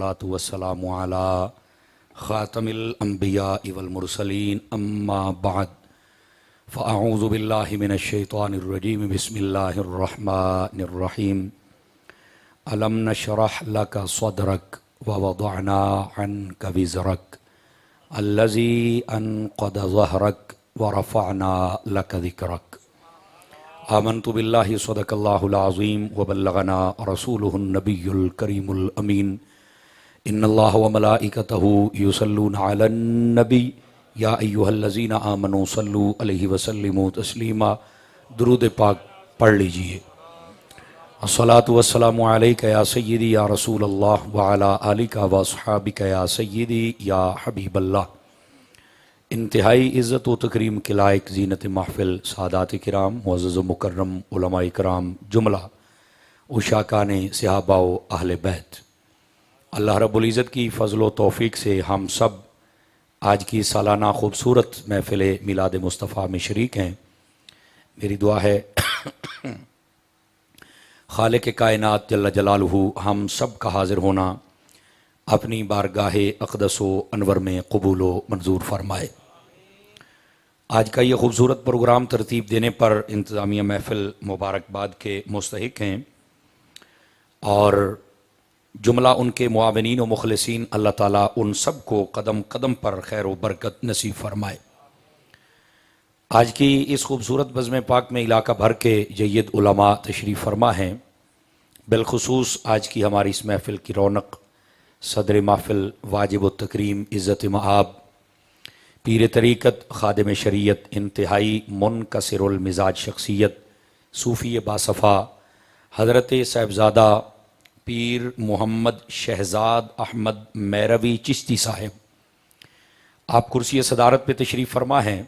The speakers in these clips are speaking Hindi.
वस्सलामु अला ख़ातमिल अंबिया वल मुरसलीन अम्मा बाद फ़अऊज़ु बिल्लाहि मिनश शैतानिर रजीम बिस्मिल्लाहिर रहमानिर रहीम अलम नशरह लका सदरक व वदअना अन्का विज़रक अल्लज़ी अनक़द ज़हरक व रफ़अना लका ज़िक्रक आमन्तु बिल्लाहि सदक़ल्लाहुल अज़ीम व बल्लगना रसूलुहुन नबियुल करीमुल अमीन इन्नल्लाह व मलाइकतहु युसल्लूना अलन नबी या अय्युहल्लज़ीना आमनू सल्लू अलैहि वसल्लिमू तस्लीमा। दुरूद पाक पढ़ लीजिए। अस्सलातु वस्सलामु अलैका या सय्यदी या रसूल अल्लाह व अला आलिका व अस्हाबिका या सय्यदी या हबीबल्लाह। इंतहाई इज़्ज़त व तकरीम के लायक ज़ीनत महफ़िल सादात किराम मुअज़्ज़ज़ व मुकर्रम उलमा इकराम जुमला उशाकाने सहाबा व अहले बैत, अल्लाह रब्बुल इज़्ज़त की फ़ज़ल व तौफ़ीक़ से हम सब आज की सालाना ख़ूबसूरत महफ़िल मिलाद मुस्तफ़ा में शरीक हैं। मेरी दुआ है खालिक़ कायनात जल्ल जलालुहु हम सब का हाज़िर होना अपनी बारगाहे अक़दस व अनवर में कबूल व मंजूर फरमाए। आज का ये ख़ूबसूरत प्रोग्राम तरतीब देने पर इंतज़ामिया महफ़िल मुबारकबाद के मुस्तहिक़ हैं और जुमला उनके मुआविनीन व मुखलिसीन, अल्लाह ताला उन सब को कदम कदम पर खैर व बरकत नसीब फरमाए। आज की इस खूबसूरत बज़्म पाक में इलाका भर के जय्यद उलमा तशरीफ़ फरमा हैं। बिलखुसूस आज की हमारी इस महफ़िल की रौनक सदर महफ़िल वाजिब व तकरीम इज़्ज़त मआब पीर तरीक़त ख़ादिम शरीयत इंतहाई मुनकसिरुल मिजाज शख्सियत सूफ़ी बासफ़ा हज़रत साहिबज़ादा पीर मोहम्मद शहज़ाद अहमद मैरवी चिश्ती साहिब, आप कुर्सी सदारत पे तशरीफ़ फरमा हैं।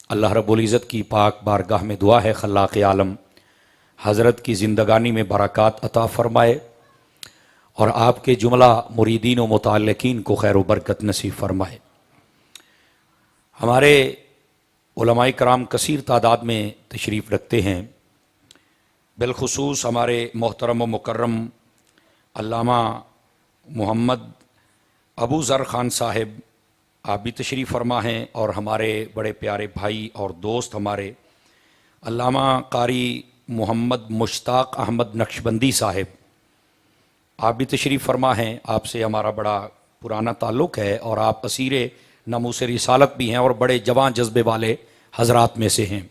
अल्लाह रब्बुल इज़्ज़त की पाक बारगाह में दुआ है खल्लाक़ आलम हज़रत की ज़िंदगानी में बरक़ात अता फ़रमाए और आपके जुमला मुरीदीन व मुताल्लिकीन को खैर व बरकत नसीब फरमाए। हमारे उलमाए कराम कसीर तादाद में तशरीफ़ रखते हैं। बिलखुसूस हमारे मोहतरम व मुकर्रम अल्लामा मोहम्मद अबू ज़र ख़ान साहिब, आप भी तशरीफ़ फरमा हैं और हमारे बड़े प्यारे भाई और दोस्त हमारे अल्लामा कारी मोहम्मद मुश्ताक़ अहमद नक्शबंदी साहिब, आप भी तशरीफ़ फरमा हैं। आपसे हमारा बड़ा पुराना ताल्लुक़ है और आप असीरे नमूस रिसालत भी हैं और बड़े जवान जज्बे वाले हज़रात में से हैं।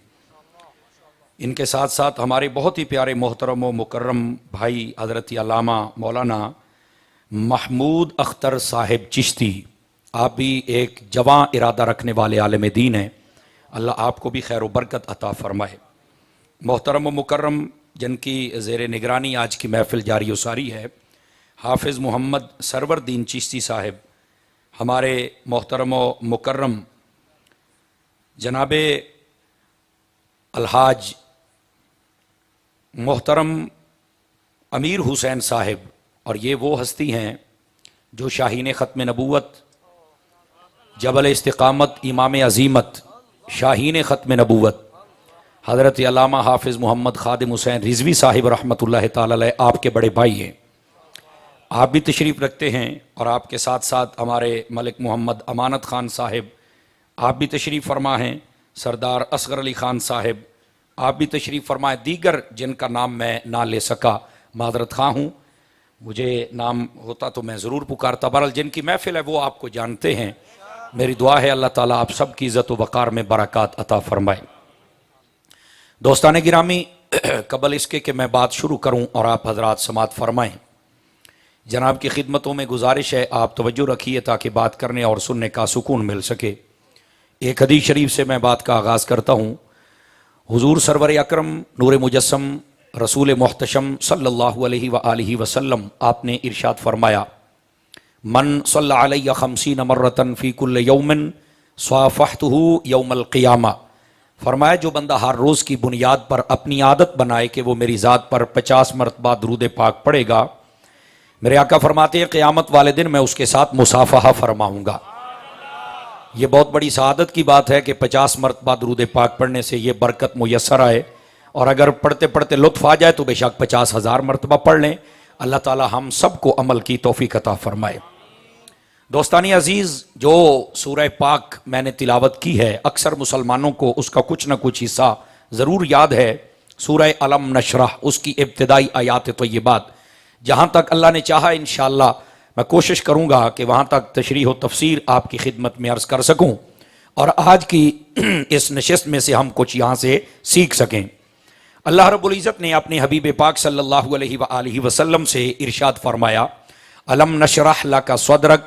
इनके साथ साथ हमारे बहुत ही प्यारे मोहतरम व मुकर्रम भाई हज़रत अल्लामा मौलाना महमूद अख्तर साहिब चिश्ती, आप भी एक जवां इरादा रखने वाले आलिम दीन हैं। अल्लाह आपको भी खैर व बरकत अता फ़रमाए। मोहतरम व मुकर्रम जिनकी ज़ेर निगरानी आज की महफ़िल जारी उसारी है, हाफिज़ मोहम्मद सरवर दीन चिश्ती साहिब, हमारे मोहतरम व मुकर्रम जनाबे अलहाज मोहतरम अमीर हुसैन साहिब, और ये वो हस्ती हैं जो शाहीन ख़त्म नबूवत जबल इस्तिक़ामत इमाम अज़ीमत शाहीन ख़त्म नबूवत हज़रत अल्लामा हाफिज़ मोहम्मद ख़ादिम हुसैन रिज़वी साहिब रहमतुल्लाहि ताला अलैह आपके बड़े भाई हैं। आप भी तशरीफ़ रखते हैं और आपके साथ साथ हमारे मलिक मोहम्मद अमानत ख़ान साहिब, आप भी तशरीफ़ फरमा हैं। सरदार असगर अली ख़ान साहिब, आप भी तशरीफ़ फरमाए। दीगर जिनका नाम मैं ना ले सका मादरत ख़ां हूँ, मुझे नाम होता तो मैं ज़रूर पुकारता। बहरहाल जिनकी महफ़िल है वो आपको जानते हैं। मेरी दुआ है अल्लाह ताला आप सब की इज़्ज़त व वक़ार में बरक़ात अता फ़रमाए। दोस्तान गिरामी, कबल इसके कि मैं बात शुरू करूँ और आप हज़रात समात फ़रमाएँ, जनाब की खिदमतों में गुजारिश है आप तवज्जो रखिए ताकि बात करने और सुनने का सुकून मिल सके। एक हदीस शरीफ से मैं बात का आगाज़ करता हूँ। हुज़ूर सरवर अकरम नूर मुजस्सम रसूल मोहतशम सल्लल्लाहु अलैहि व आलिहि वसल्लम, आपने इरशाद फरमाया, मन सल्ला अलैया खमसीन मर्रतन फ़ी कुल्ल यौमिन स्वाफ़हतुहु यौमल क़ियामा। फरमाया जो बंदा हर रोज़ की बुनियाद पर अपनी आदत बनाए कि वो मेरी ज़ात पर 50 मरतबा दुरूद पाक पढ़ेगा, मेरे आका फरमाते हैं क़यामत वाले दिन मैं उसके साथ मुसाफ़हा फरमाऊँगा। ये बहुत बड़ी सआदत की बात है कि 50 मरतबा दुरूद पाक पढ़ने से ये बरकत मुयस्सर आए, और अगर पढ़ते पढ़ते लुत्फ़ आ जाए तो बेशक 50,000 मरतबा पढ़ लें। अल्लाह ताला हम सबको अमल की तौफीक अता फरमाए। दोस्तानी अजीज़, जो सूरह पाक मैंने तिलावत की है, अक्सर मुसलमानों को उसका कुछ ना कुछ हिस्सा ज़रूर याद है। सूरह अलम नशरह, उसकी इब्तिदाई आयात तय्यबात, जहाँ तक अल्लाह ने चाहा इंशाअल्लाह मैं कोशिश करूँगा कि वहाँ तक तशरीह व तफसीर आपकी खिदमत में अर्ज़ कर सकूँ और आज की इस नशिस्त में से हम कुछ यहाँ से सीख सकें। अल्लाह रब्बुल इज़्ज़त ने अपने हबीब पाक सल्लल्लाहु अलैहि वसल्लम से इरशाद फरमाया, अलम नशरह लका सदरक,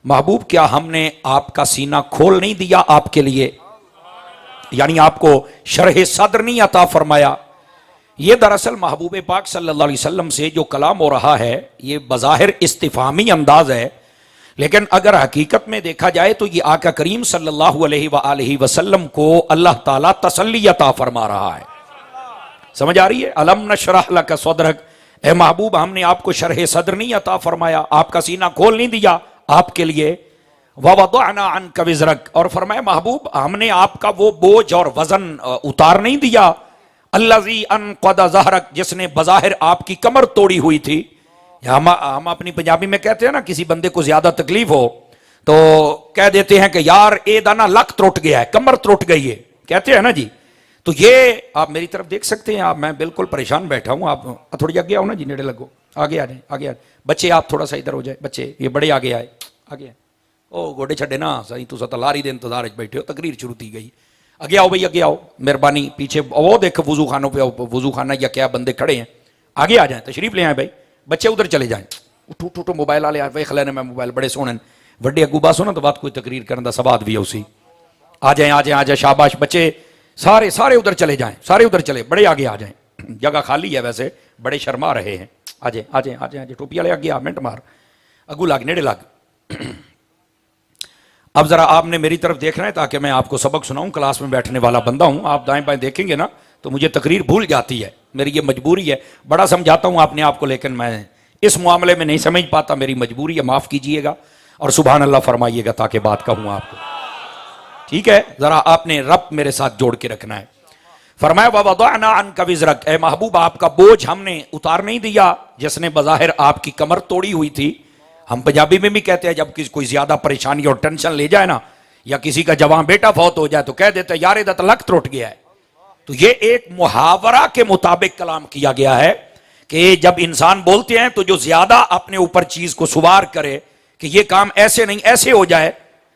महबूब क्या हमने आपका सीना खोल नहीं दिया आपके लिए, यानी आपको शरह सद्र नहीं अता फरमाया। ये दरअसल महबूब पाक सल्लल्लाहु अलैहि वसल्लम से जो कलाम हो रहा है ये बज़ाहिर इस्तिफ़ामी अंदाज है, लेकिन अगर हकीकत में देखा जाए तो ये आका करीम सल्लल्लाहु अलैहि वसल्लम को अल्लाह ताला तसल्ली अता फरमा रहा है। समझ आ रही है? अलम नशरह लका सदरक, ए महबूब हमने आपको शरह सद्र नहीं अता फरमाया, आपका सीना खोल नहीं दिया आपके लिए। ववदअना अन्का विज़रक, और फरमाया महबूब हमने आपका वो बोझ और वजन उतार नहीं दिया। अल्लज़ी अनक़द ज़हरक, जिसने बज़ाहिर आपकी कमर तोड़ी हुई थी। हम अपनी पंजाबी में कहते हैं ना, किसी बंदे को ज्यादा तकलीफ हो तो कह देते हैं कि यार ए दाना लक त्रुट गया है, कमर त्रुट गई है, कहते हैं ना जी। तो ये आप मेरी तरफ देख सकते हैं, आप, मैं बिल्कुल परेशान बैठा हूं, आप थोड़ी आगे आओ ना जी, नेड़े लगो, आगे आ जाए, आगे आ जाए। बच्चे आप थोड़ा सा इधर हो जाए, बच्चे ये बड़े आगे आए, आगे ओ गोडे छड़े ना सही, तुसा तो लारी दे इंतजार च बैठे हो, तकरीर शुरू की गई। आगे आओ भाई, आगे आओ, मेहरबानी। पीछे वो देखो वजू खानों पे, वजू खाना या क्या बंदे खड़े हैं, आगे आ जाए, तशरीफ ले आए भाई। बच्चे उधर चले जाए, उठो उठो मोबाइल वाले वे खलैने में मोबाइल बड़े सोने वड्डे अगू बास हो ना, तो बात कोई तकरीर करने का सवाद भी है उसी। आ जाए आ जाए आ जाए, शाबाश बच्चे, सारे सारे उधर चले जाएं, सारे उधर चले, बड़े आगे आ जाएं, जगह खाली है, वैसे बड़े शर्मा रहे हैं। आ जाए आ जाए आ जाए, टोपी वाले आगे आ, मिनट मार, अगू लाग, नेड़े लाग। अब जरा आपने मेरी तरफ देखना है ताकि मैं आपको सबक सुनाऊं, क्लास में बैठने वाला बंदा हूं। आप दाएं बाएं देखेंगे ना तो मुझे तकरीर भूल जाती है, मेरी ये मजबूरी है। बड़ा समझाता हूं अपने आप को, लेकिन मैं इस मामले में नहीं समझ पाता, मेरी मजबूरी है, माफ कीजिएगा और सुभान अल्लाह फरमाइएगा ताकि बात कहूं आपको, ठीक है? जरा आपने रब मेरे साथ जोड़ के रखना है। फरमाया ववदअना अन्का विज़रक, ए महबूब आपका बोझ हमने उतार नहीं दिया जिसने बज़ाहिर आपकी कमर तोड़ी हुई थी। हम पंजाबी में भी कहते हैं जब किसी कोई ज्यादा परेशानी और टेंशन ले जाए ना, या किसी का जवान बेटा फौत हो जाए तो कह देते हैं यार इधर तो लक त्रुट गया है। तो ये एक मुहावरा के मुताबिक कलाम किया गया है कि जब इंसान बोलते हैं तो जो ज्यादा अपने ऊपर चीज को सुवार करे कि ये काम ऐसे नहीं ऐसे हो जाए,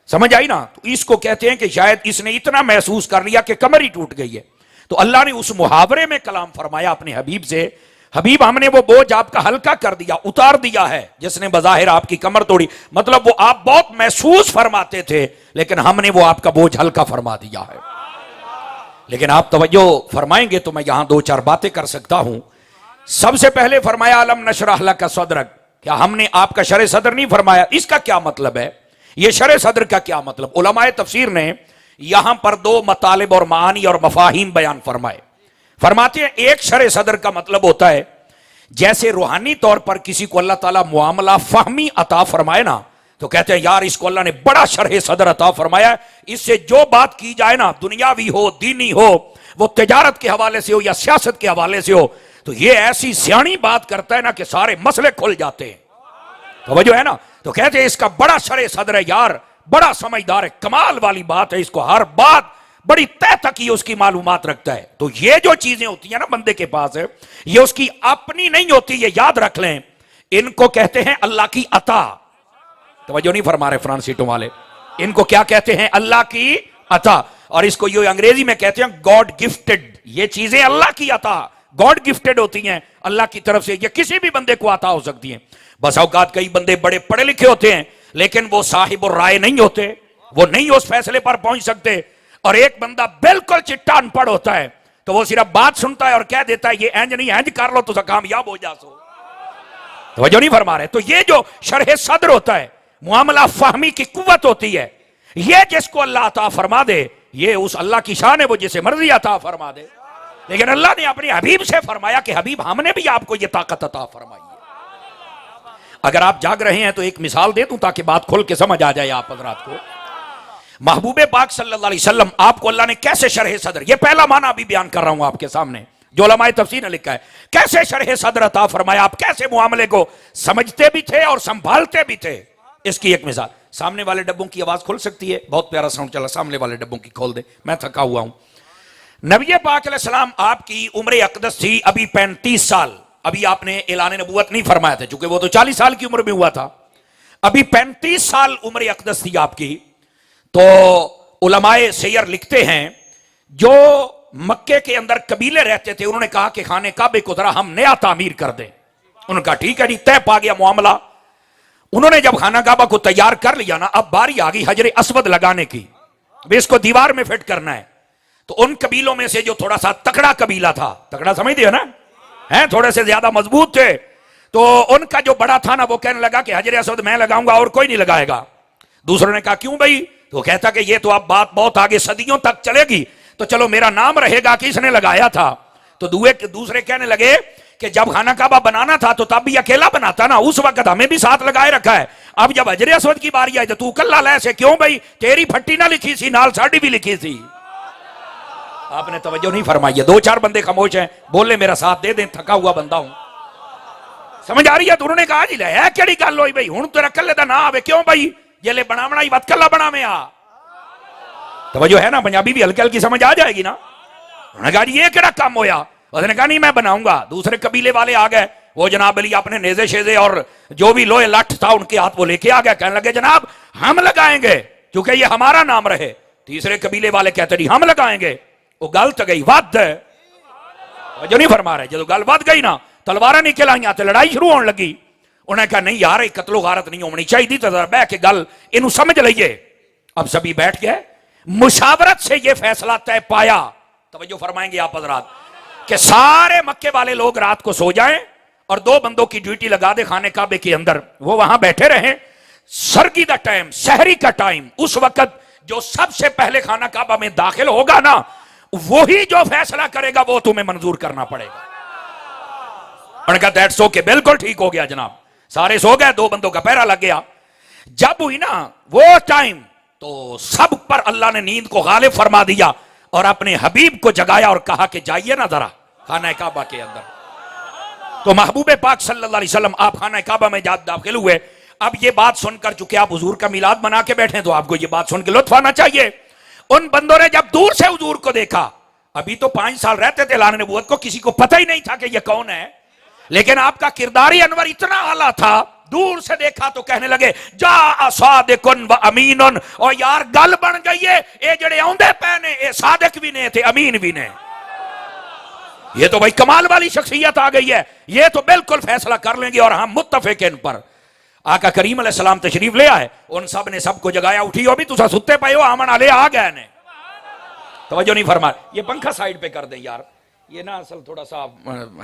समझ आई ना, तो इसको कहते हैं कि शायद इसने इतना महसूस कर लिया कि कमर ही टूट गई है। तो अल्लाह ने उस मुहावरे में कलाम फरमाया अपने हबीब से, हबीब हमने वो बोझ आपका हल्का कर दिया, उतार दिया है जिसने बज़ाहिर आपकी कमर तोड़ी। मतलब वो आप बहुत महसूस फरमाते थे, लेकिन हमने वो आपका बोझ हल्का फरमा दिया है। लेकिन आप तवज्जो फरमाएंगे तो मैं यहां दो चार बातें कर सकता हूं। सबसे पहले फरमाया अलम नशरह लका सदरक, क्या हमने आपका शरह सदर नहीं फरमाया? इसका क्या मतलब है? ये शरह सदर का क्या मतलब? उलमाए तफसीर ने यहां पर दो मतालिब और मानी और मफाहिम बयान फरमाए। फरमाते हैं एक शरह सदर का मतलब होता है जैसे रूहानी तौर पर किसी को अल्लाह ताला मुआमला फहमी अता फरमाए ना, तो कहते हैं यार इसको अल्लाह ने बड़ा शरह सदर अता फरमाया है, इससे जो बात की जाए ना, दुनियावी हो दीनी हो, वो तिजारत के हवाले से हो या सियासत के हवाले से हो, तो ये ऐसी सियानी बात करता है ना कि सारे मसले खुल जाते हैं। तो वजह है ना, तो कहते हैं इसका बड़ा शरह सदर है यार, बड़ा समझदार है, कमाल वाली बात है, इसको हर बात बड़ी तय तक ही उसकी मालूमात रखता है। तो ये जो चीजें होती है ना बंदे के पास है, ये उसकी अपनी नहीं होती, ये याद रख लें। इनको कहते हैं अल्लाह की अता। तवज्जो नहीं फरमा रहे फ्रांसीटों वाले, इनको क्या कहते हैं? अल्लाह की अता। और इसको ये अंग्रेजी में कहते हैं गॉड गिफ्टेड। ये चीजें अल्लाह की अता, गॉड गिफ्टेड होती हैं अल्लाह की तरफ से, ये किसी भी बंदे को अता हो सकती है। बस औकात कई बंदे बड़े पढ़े लिखे होते हैं लेकिन वो साहिब और राय नहीं होते, वो नहीं उस फैसले पर पहुंच सकते। और एक बंदा बिल्कुल चिट्टा अनपढ़ होता है तो वो सिर्फ बात सुनता है और कह देता है ये इंज नहीं इंज कर लो तो कामयाब हो जासो। तो वजह नहीं फरमा रहे। तो ये जो शरह सद्र होता है, मुआमला फहमी की कुव्वत होती है, ये जिसको अल्लाह अता फरमा दे, ये उस अल्लाह की शान है, वो जिसे मर्जी अता फरमा दे। लेकिन अल्लाह ने अपने हबीब से फरमाया कि हबीब हमने भी आपको ये ताकत अता फरमाई है। अगर आप जाग रहे हैं तो एक मिसाल दे दूं ताकि बात खुल के समझ आ जाए आप हजरात को। महबूबे पाक सल्लल्लाहु अलैहि वसल्लम आपको अल्लाह ने कैसे शरह सदर, ये पहला माना अभी बयान कर रहा हूं आपके सामने, जो उलमाए तफसीर ने लिखा है, कैसे शरह सदर अता फरमाया, आप कैसे मुआमले को समझते भी थे और संभालते भी थे। इसकी एक मिसाल, सामने वाले डब्बों की आवाज खुल सकती है, बहुत प्यारा साउंड चला, सामने वाले डब्बों की खोल दे, मैं थका हुआ हूं। नबी पाक अलैहिस्सलाम आपकी उम्र अक़दस थी अभी 35 साल, अभी आपने ऐलान नबूवत नहीं फरमाया था, चूंकि वो तो 40 साल की उम्र में हुआ था, अभी 35 साल उम्र अक़दस थी आपकी। तो उलमाए सैयर लिखते हैं, जो मक्के के अंदर कबीले रहते थे, उन्होंने कहा कि खाने काबे को जरा हम नया तामीर कर दें। उन्होंने कहा ठीक है जी, तय पा गया मामला। उन्होंने जब खाना काबा को तैयार कर लिया ना, अब बारी आ गई हजर अस्वद लगाने की, वे इसको दीवार में फिट करना है। तो उन कबीलों में से जो थोड़ा सा तकड़ा कबीला था, तकड़ा समझते हो ना, है थोड़े से ज्यादा मजबूत थे, तो उनका जो बड़ा था ना, वो कहने लगा कि हजर अस्वद मैं लगाऊंगा और कोई नहीं लगाएगा। दूसरों ने कहा क्यों भाई? तो कहता कि ये तो अब बात बहुत आगे सदियों तक चलेगी, तो चलो मेरा नाम रहेगा कि इसने लगाया था। तो दूसरे कहने लगे कि जब खाना काबा बनाना था तो तब भी अकेला बनाता ना, उस वक्त हमें भी साथ लगाए रखा है, अब जब हजर अस्वद की बारी आई तो तू कल्ला ले से क्यों भाई? तेरी फट्टी ना लिखी सी, नाल साड़ी भी लिखी थी। आपने तवज्जो नहीं फरमाई है, दो चार बंदे खामोश हैं, बोले मेरा साथ दे दें, थका हुआ बंदा हूं, समझ आ रही है? तो उन्होंने कहा जी ले केड़ी गल होई भाई, हुण तेरा कल्ले दा ना आवे क्यों भाई, ये ले बनावना ही वत कल्ला बनावे आ। तवज्जो है ना, पंजाबी भी हल्की हल्की समझ आ जाएगी ना। उन्होंने कहा जी ये केड़ा काम होया? उसने कहा नहीं मैं बनाऊंगा। दूसरे कबीले वाले आ गए, वो जनाब अली अपने नेजे शेजे और जो भी लोहे लठ था उनके हाथ वो लेके आ गया, कहने लगे जनाब हम लगाएंगे क्योंकि ये हमारा नाम रहे। तीसरे कबीले वाले कहते नहीं हम लगाएंगे। वो गल तो गई वध, जो नहीं फरमा रहे, जो गल वध गई ना, तलवारा निकल आई तो लड़ाई शुरू होने लगी। उन्हें कहा नहीं यार कत्लो गारत नहीं होनी चाहिए, तो बह के गल इन समझ लीए। अब सभी बैठ गए, मुशावरत से यह फैसला तय पाया, तवज्जो फरमाएंगे आप हजरात, कि सारे मक्के वाले लोग रात को सो जाएं और दो बंदों की ड्यूटी लगा दे खाने काबे के अंदर, वो वहां बैठे रहे। सरगी का टाइम, सहरी का टाइम, उस वक्त जो सबसे पहले खाना काबा में दाखिल होगा ना, वही जो फैसला करेगा वो तुम्हें मंजूर करना पड़ेगा। उन्होंने कहा दैट्स ओके, बिल्कुल ठीक हो गया जनाब। सारे सो गए, दो बंदों का पहरा लग गया। जब हुई ना वो टाइम, तो सब पर अल्लाह ने नींद को गालिब फरमा दिया और अपने हबीब को जगाया और कहा कि जाइए ना जरा खाना काबा के अंदर। तो महबूब पाक सल्लल्लाहु अलैहि वसल्लम आप खाना काबा में दाखिल हुए। अब ये बात सुनकर, चूंकि आप हुजूर का मिलाद बना के बैठे तो आपको ये बात सुन के लुत्फ आना चाहिए। उन बंदों ने जब दूर से हुजूर को देखा, अभी तो 5 साल रहते थे ऐलान नबूवत को, किसी को पता ही नहीं था कि ये कौन है, लेकिन आपका किरदारी अनवर इतना आला था, दूर से देखा तो कहने लगे जा सादिकुन व अमीनुन, और यार गल बन गई है, ये जड़े आंदे पे ने ये सादिक भी ने थे अमीन भी ने। ये तो भाई कमाल वाली शख्सियत आ गई है, ये तो बिल्कुल फैसला कर लेंगे और हम मुत्तफिक इन पर। आका करीम अलैहिस्सलाम तशरीफ ले आए, उन सब ने सबको जगाया, उठी हो भी तुसा सुते पे हो, आमन आले आ गए ने। तवज्जो नहीं फरमा, ये पंखा साइड पे कर दे यार, ये ना असल थोड़ा सा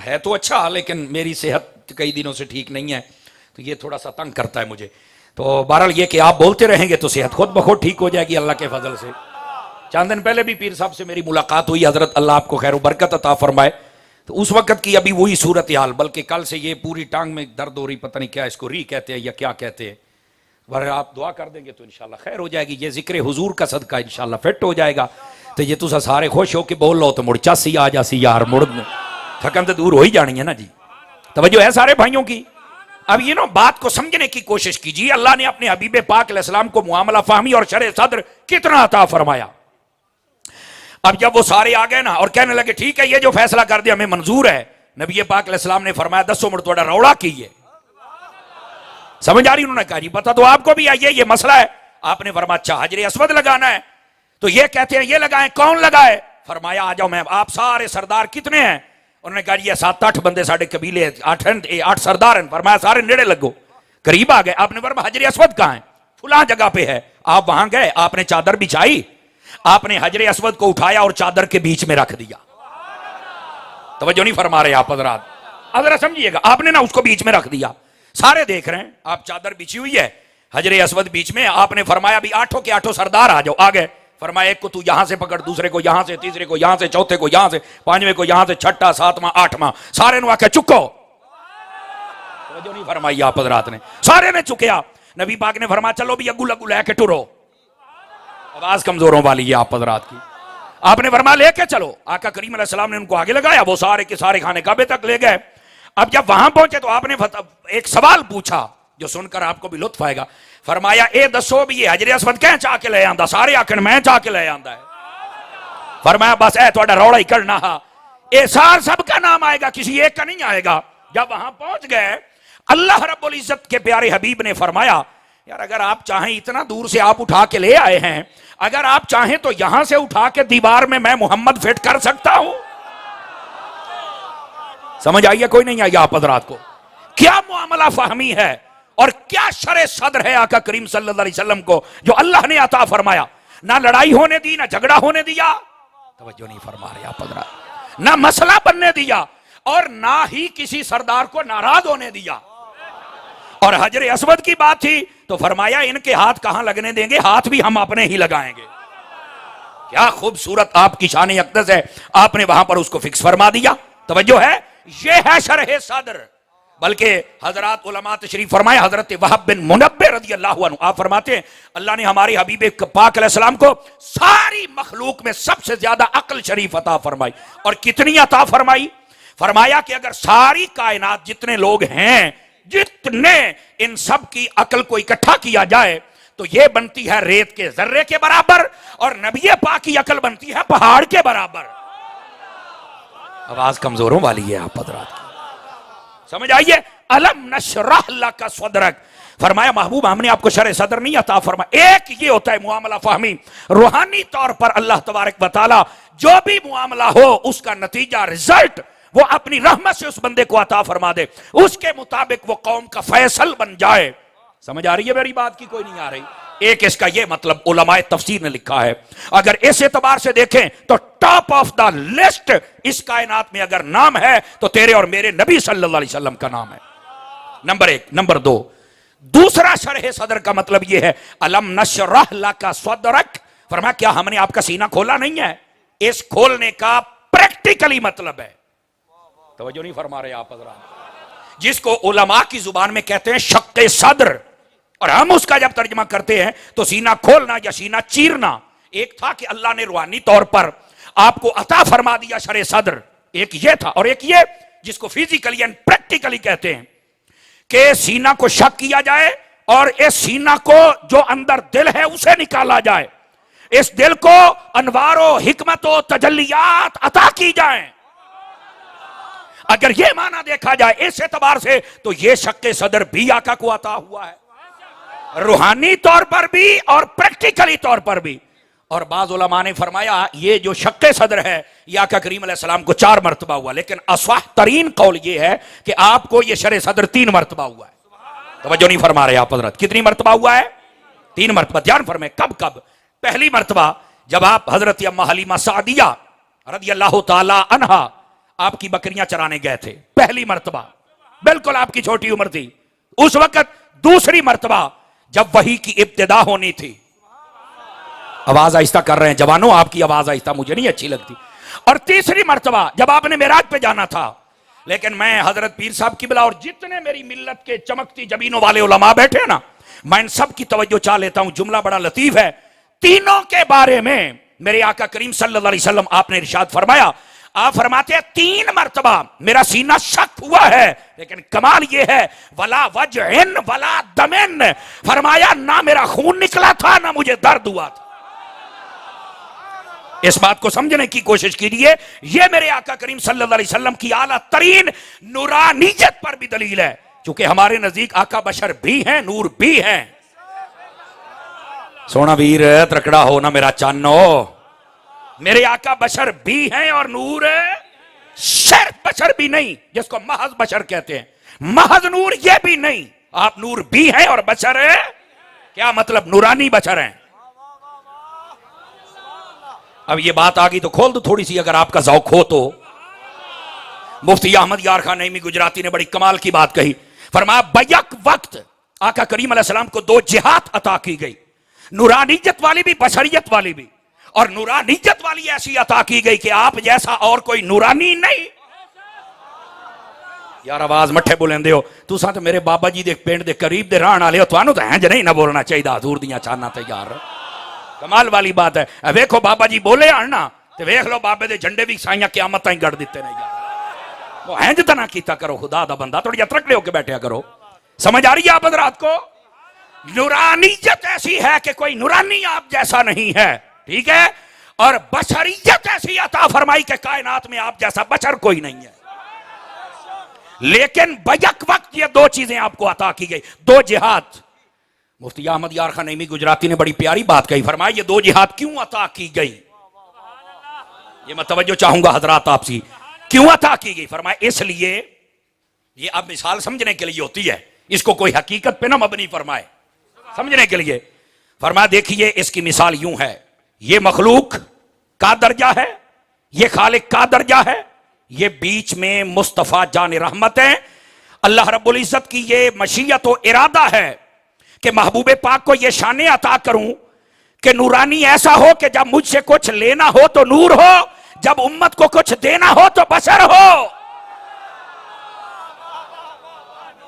है तो अच्छा, लेकिन मेरी सेहत कई दिनों से ठीक नहीं है, तो ये थोड़ा सा तंग करता है मुझे। तो बहरहाल ये कि आप बोलते रहेंगे तो सेहत खुद ब खुद ठीक हो जाएगी अल्लाह के फजल से। चंद दिन पहले भी पीर साहब से मेरी मुलाकात हुई, हजरत अल्लाह आपको खैर बरकत अता फरमाए। तो उस वक्त की अभी वही सूरत हाल, बल्कि कल से ये पूरी टांग में दर्द हो रही, पता नहीं क्या इसको री कहते हैं या क्या कहते हैं। वरना आप दुआ कर देंगे तो इंशाल्लाह खैर हो जाएगी, ये जिक्र हुजूर का सदका इंशाल्लाह फिट हो जाएगा। तो ये तुसा सारे खुश हो के बोल लो तो मुड़ चासी आ जासी यार, मुड़ थकन तो दूर हो ही जानी है ना जी। तवज्जो है सारे भाइयों की। अब ये ना बात को समझने की कोशिश कीजिए, अल्लाह ने अपने हबीब पाक अलैहिस्सलाम को मुआमला फहमी और शरह सद्र कितना अता फरमाया। अब जब वो सारे आ गए ना और कहने लगे ठीक है ये जो फैसला कर दिया हमें मंजूर है, नबी पाक अलैहिस्सलाम ने फरमाया 10 मिनट थोड़ा रौला कीजिए। समझ आ रही? उन्होंने कहा जी पता तो आपको भी है ये मसला है। आपने फरमाया अच्छा हजर अस्वद लगाना है, तो ये कहते हैं ये लगाएं, कौन लगाए? फरमाया आ जाओ मैं, आप सारे सरदार कितने हैं? उन्होंने कहा ये 7-8 बंदे साढ़े कबीले 8 सरदार हैं। फरमाया सारे नेड़े लगो, करीब आ गए। आपने फरमाया हजर अस्वद कहां है? फुला जगह पे है। आप वहां गए, आपने चादर बिछाई, आपने हजर अस्वद को उठाया और चादर के बीच में रख दिया। तवज्जो नहीं फरमा रहे आप हजरात, जरा समझिएगा। आपने ना उसको बीच में रख दिया, सारे देख रहे हैं, आप चादर बिछी हुई है, हजर अस्वद बीच में। आपने फरमाया अभी 8 के 8 सरदार आ जाओ। आ गए। फरमाया एक को तू यहां से पकड़, दूसरे को यहां से, तीसरे को यहां से, चौथे को यहां से, पांचवें को यहां से, छठा, सातवां, आठवां, सारे ने आके चुको। तवज्जो नहीं फरमाई आप हजरात ने, सारे ने चुकया। नबी पाक ने फरमाया चलो भी अगू लगू लेके टुरो। आवाज कमजोरों वाली है आप हजरात की। आपने फरमाया लेके चलो। आका करीम अलैहिस्सलाम ने उनको आगे लगाया, वो सारे के सारे खाने काबे तक ले गए। अब जब वहां पहुंचे तो आपने एक सवाल पूछा जो सुनकर आपको भी लुत्फ आएगा। फरमाया ए दसो भी ये हजरे अस्वद कह चाह के ले आंदा? सारे आखिर मैं चाह के ले आंदा है। फरमाया बस ए थोड़ा रौला ही करना हा, ए सार सबका नाम आएगा, किसी एक का नहीं आएगा। जब वहां पहुंच गए अल्लाह रब्बुल इज्जत के प्यारे हबीब ने फरमाया यार अगर आप चाहें, इतना दूर से आप उठा के ले आए हैं, अगर आप चाहें तो यहां से उठा के दीवार में मैं मोहम्मद फिट कर सकता हूं। समझ आइए कोई नहीं आई आप हजरात को? क्या मुआमला फहमी है और क्या शरे सद्र है आका करीम सल्लल्लाहु अलैहि वसल्लम को जो अल्लाह ने अता फरमाया। ना लड़ाई होने दी, ना झगड़ा होने दिया, तवज्जो नहीं फरमा रहे आप हजरात, ना मसला बनने दिया और ना ही किसी सरदार को नाराज होने दिया। और हजरे अस्वद की बात थी तो फरमाया इनके हाथ कहां लगने देंगे, हाथ भी हम अपने ही लगाएंगे। क्या खूबसूरत आपकी शान अक़दस है, आपने वहां पर उसको फिक्स फरमा दिया। तवज्जो है, ये है शरह सद्र। बल्कि हजरत उलमा तशरीफ फरमाए, हजरत वहब बिन मुनब्बे रज़ियल्लाहु अन्हु आप फरमाते हैं अल्लाह ने हमारे हबीब पाक अलैहिस्सलाम को सारी मखलूक में सबसे ज्यादा अक्ल शरीफ अता फरमाई। और कितनी अता फरमाई? फरमाया कि अगर सारी कायनात जितने लोग हैं, जितने इन सब की अकल को इकट्ठा किया जाए तो यह बनती है रेत के जर्रे के बराबर, और नबी पाक की अकल बनती है पहाड़ के बराबर। आवाज कमजोरों वाली है आप हजरात की, समझ आइए। अलम नशरह लका सदरक, फरमाया महबूब हमने आपको शरह सदर नहीं अता फरमाया। एक ये होता है मुआमला फहमी, रूहानी तौर पर अल्लाह तबारक व तआला जो भी मुआमला हो उसका नतीजा रिजल्ट वो अपनी रहमत से उस बंदे को अता फरमा दे, उसके मुताबिक वो कौम का फैसल बन जाए। समझ आ रही है मेरी बात की कोई नहीं आ रही? एक इसका ये मतलब उलमाए तफसीर ने लिखा है। अगर इस एतबार से देखें तो टॉप ऑफ द लिस्ट इस कायनात में अगर नाम है तो तेरे और मेरे नबी सल्लल्लाहु अलैहि वसल्लम का नाम है, नंबर एक। नंबर दो, दूसरा शरह सदर का मतलब यह है अलम नशरह लका सदरक, फरमाया क्या हमने आपका सीना खोला नहीं है? इस खोलने का प्रैक्टिकली मतलब है, तवज्जो नहीं फरमा रहे आप हज़रात, जिसको उलमा की जुबान में कहते हैं शक्के सद्र, और हम उसका जब तर्जमा करते हैं तो सीना खोलना या सीना चीरना। एक था कि अल्लाह ने रूहानी तौर पर आपको अता फरमा दिया शरह सद्र, एक ये था, और एक ये जिसको फिजिकली एंड प्रैक्टिकली कहते हैं कि सीना को शक किया जाए और इस सीना को जो अंदर दिल है उसे निकाला जाए, इस दिल को अनवारो हिकमतो तजल्लियात अता की जाए। अगर यह माना देखा जाए इस एतबार से तो यह शक्के सदर भी आका को अता हुआ है, रूहानी तौर पर भी और प्रैक्टिकली तौर पर भी। और बाज़ उलमा ने फरमाया ये जो शक्के सदर है ये आका करीम अलैहिस्सलाम को 4 मरतबा हुआ, लेकिन असवाह तरीन कौल ये है कि आपको ये शरह सदर 3 मरतबा हुआ है। तवज्जो नहीं फरमा रहे आप हजरत, कितनी मरतबा हुआ है? 3 मरतबा। ध्यान फरमाए कब कब? पहली मरतबा जब आप हजरत अम्मा हलीमा सादिया रज़ियल्लाहु ताला अन्हा आपकी बकरियां चराने गए थे, पहली मरतबा, बिल्कुल आपकी छोटी उम्र थी उस वक्त। दूसरी मरतबा जब वही की इब्तिदा होनी थी, आवाज आहिस्ता कर रहे हैं जवानों, आपकी आवाज आहिस्ता मुझे नहीं अच्छी लगती। और तीसरी मरतबा जब आपने मेराज पे जाना था। लेकिन मैं हजरत पीर साहब की बिला और जितने मेरी मिल्लत के चमकती जबीनों वाले उलमा बैठे ना, मैं इन सब की तवज्जो चाह लेता हूं। जुमला बड़ा लतीफ है, तीनों के बारे में मेरे आका करीम सल्लल्लाहु अलैहि वसल्लम आपने इरशाद फरमाया, आप फरमाते हैं 3 मरतबा मेरा सीना शक हुआ है, लेकिन कमाल यह है वला वजइन वला दमिन, फरमाया ना मेरा खून निकला था ना मुझे दर्द हुआ था। इस बात को समझने की कोशिश कीजिए, यह मेरे आका करीम सल्लल्लाहु अलैहि वसल्लम की आला तरीन नूरानियत पर भी दलील है, क्योंकि हमारे नजदीक आका बशर भी हैं, नूर भी हैं। सोना वीर त्रकड़ा हो ना मेरा चानो, मेरे आका बशर भी हैं और नूर सिर्फ बशर भी नहीं, जिसको महज बशर कहते हैं, महज नूर ये भी नहीं, आप नूर भी हैं और बशर है। क्या मतलब? नूरानी बशर हैं। अब ये बात आ गई तो खोल दो थोड़ी सी, अगर आपका ज़ौक हो तो। मुफ्ती अहमद यार खान नईमी गुजराती ने बड़ी कमाल की बात कही, फरमाया बैक वक्त आका करीम अलैहिस्सलाम को 2 जिहाद अता की गई, नूरानियत वाली भी बशरियत वाली भी। और नूरानियत वाली ऐसी अता की गई कि आप जैसा और कोई नूरानी नहीं। यार आवाज मठे बुलेंदे हो तुसा तो मेरे बाबा जी दे पिंड दे करीब दे रहन वाले हो, तुहानू तो इंज नहीं ना बोलना चाहिए हजूर दियां चाहना ते यार कमाल वाली बात है। वेखो बाबा जी बोले आना ते वेख लो बाबे दे झंडे भी साइयां क़यामत ताईं गड़ दिते ने यार। वो इंज तना कीता करो, खुदा दा बंदा थोड़ी अतरकले होके बैठा करो। समझ आ रही है आप हज़रात को? नूरानियत ऐसी है कि कोई नूरानी आप जैसा नहीं है, ठीक है। और बशरियत ऐसी अता फरमाई के कायनात में आप जैसा बशर कोई नहीं है। लेकिन बैक वक्त ये दो चीजें आपको अता की गई, दो जिहाद। मुफ्ती अहमद यार खान नईमी गुजराती ने बड़ी प्यारी बात कही, फरमाया ये दो जिहाद क्यों अता की गई, ये मैं तवज्जो चाहूंगा हजरात आपसी, क्यों अता की गई। फरमाया इसलिए, ये अब मिसाल समझने के लिए होती है, इसको कोई हकीकत पे ना मबनी फरमाए, समझने के लिए। फरमाया देखिए इसकी मिसाल यूं है, ये मखलूक का दर्जा है, ये खालिक का दर्जा है, ये बीच में मुस्तफा जान रहमत है। अल्लाह रब्बुल इज्जत की ये मशीयत और इरादा है कि महबूबे पाक को ये शाने अता करूं कि नूरानी ऐसा हो कि जब मुझसे कुछ लेना हो तो नूर हो, जब उम्मत को कुछ देना हो तो बशर हो।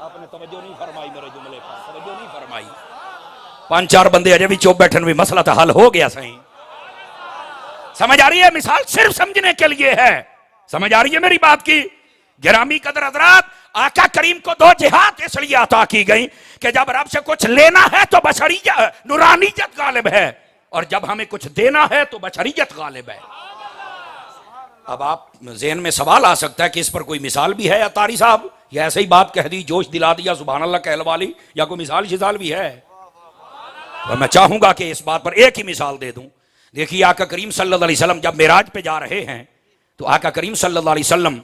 आपने तवज्जो नहीं फरमाई मेरे जुमले पर, तवज्जो नहीं फरमाई। 5-4 बंदे अजय भी चुप बैठे, भी मसला तो हल हो गया सही। समझ आ रही है? मिसाल सिर्फ समझने के लिए है, समझ आ रही है मेरी बात की? गिरामी कदर हजरात, आका करीम को दो जिहाद इसलिए अता की गई कि जब रब से कुछ लेना है तो बशरियत नूरानियत गालिब है, और जब हमें कुछ देना है तो बशरियत गालिब है। अब आप ज़हन में सवाल आ सकता है कि इस पर कोई मिसाल भी है या तारी साहब, या ऐसे ही बात कह दी, जोश दिला दिया सुभान अल्लाह कहल वाली, या कोई मिसाल शिसाल भी है? और मैं चाहूंगा कि इस बात पर एक ही मिसाल दे दूं। देखिए आका करीम सल्लल्लाहु अलैहि वसल्लम जब मेराज पे जा रहे हैं तो आका करीम सल्लल्लाहु अलैहि वसल्लम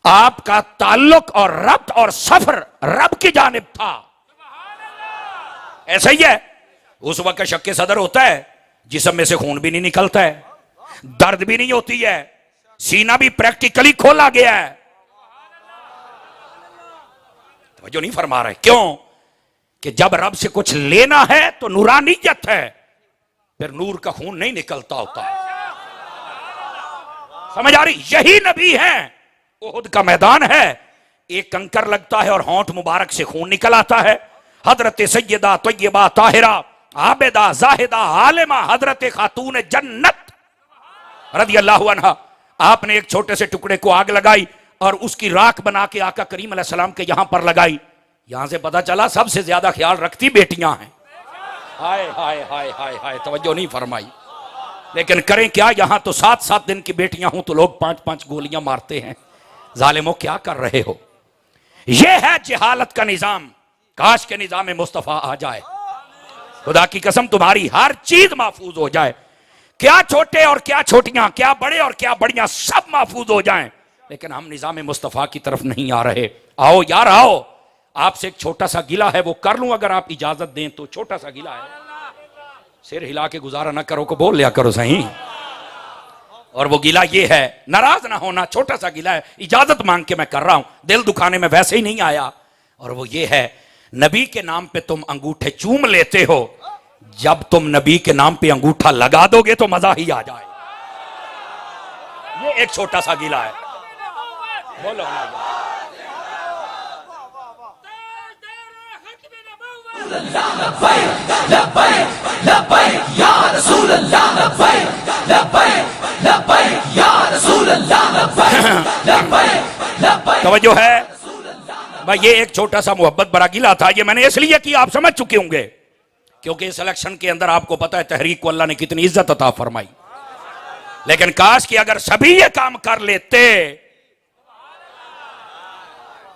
आपका ताल्लुक और रब्त और सफर रब की जानिब था। ऐसा ही है, उस वक्त शक्के सदर होता है, जिस्म में से खून भी नहीं निकलता है, दर्द भी नहीं होती है, सीना भी प्रैक्टिकली खोला गया है। तो नहीं फरमा रहे क्यों कि जब रब से कुछ लेना है तो नूरानियत है, फिर नूर का खून नहीं निकलता होता है। समझ आ रही? यही नबी है, उहुद का मैदान है, एक कंकर लगता है और होंठ मुबारक से खून निकल आता है। हजरत सैयदा तय्यबा ताहिरा आबिदा जाहिदा आलिमा हजरत खातून जन्नत रज़ी अल्लाहु अन्हा, आपने एक छोटे से टुकड़े को आग लगाई और उसकी राख बना के आका करीम अलैहि सलाम के यहां पर लगाई। यहां से पता चला सबसे ज्यादा ख्याल रखती बेटियां हैं। हाय हाय हाय हाय हाय, तवज्जो नहीं फरमाई। लेकिन करें क्या, यहां तो 7-7 दिन की बेटियां हों तो लोग 5-5 गोलियां मारते हैं। जालिमों क्या कर रहे हो? यह है जिहालत का निजाम। काश के निजाम मुस्तफा आ जाए, खुदा की कसम तुम्हारी हर चीज महफूज हो जाए, क्या छोटे और क्या छोटियां, क्या बड़े और क्या बड़ियां, सब महफूज हो जाएं। लेकिन हम निजाम मुस्तफा की तरफ नहीं आ रहे। आओ यार आओ, आपसे एक छोटा सा गिला है, वो कर लूं अगर आप इजाजत दें तो। छोटा सा गिला है, सिर हिला के गुजारा ना करो को बोल लिया करो सही। और वो गिला ये है, नाराज ना होना, छोटा सा गिला है, इजाजत मांग के मैं कर रहा हूं, दिल दुखाने में वैसे ही नहीं आया। और वो ये है, नबी के नाम पे तुम अंगूठे चूम लेते हो, जब तुम नबी के नाम पे अंगूठा लगा दोगे तो मजा ही आ जाए। ये एक छोटा सा गिला है, बोलो ना। तवज्जो है भाई, ये एक छोटा सा मोहब्बत भरा गिला था। ये मैंने इसलिए कि आप समझ चुके होंगे, क्योंकि इस इलेक्शन के अंदर आपको पता है तहरीक को अल्लाह ने कितनी इज्जत अता फरमाई। लेकिन काश कि अगर सभी ये काम कर लेते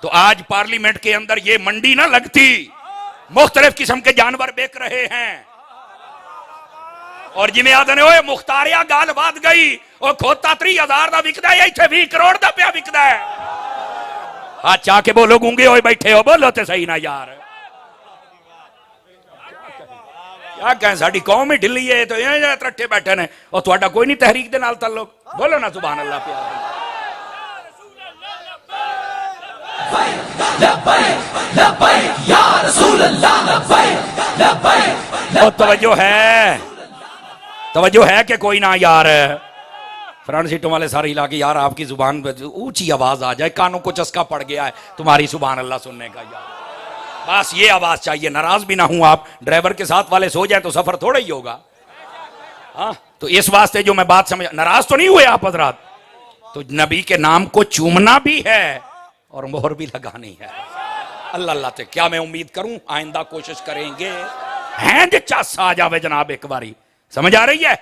तो आज पार्लियामेंट के अंदर ये मंडी ना लगती, मुख्तलिफ किस्म के जानवर बेच रहे हैं। और जिमें आदने ओए मुख्तारिया गाल बात गई, और खोता 30,000 का विकदा है, इतने 20 करोड़ का पिया विकदा है। हाथ चाह के बोलो, गूंगे होए बैठे हो, बोलो तो सही ना यार, क्या कहें, साड़ी कौम ही ढिली है तो ये त्रट्ठे बैठे ने, और तुहाडा कोई नहीं तहरीक दे नाल ताल्लुक। बोलो ना सुभान अल्लाह प्यार। तवज्जो है कि कोई ना यार, फ्रंट सीटों वाले सारे इलाके यार, आपकी जुबान ऊंची आवाज आ जाए, कानों को चस्का पड़ गया है तुम्हारी सुभान अल्लाह सुनने का यार, बस ये आवाज चाहिए। नाराज भी ना हूं आप, ड्राइवर के साथ वाले सो जाए तो सफर थोड़ा ही होगा। हाँ तो इस वास्ते जो मैं बात समझ, नाराज तो नहीं हुए आप हजरात? तो नबी के नाम को चूमना भी है और मोहर भी लगानी है। अल्लाह अल्लाह ते क्या मैं उम्मीद करूं आइंदा कोशिश करेंगे हैं जे चस आ जावे जनाब एक बारी। समझ आ रही है?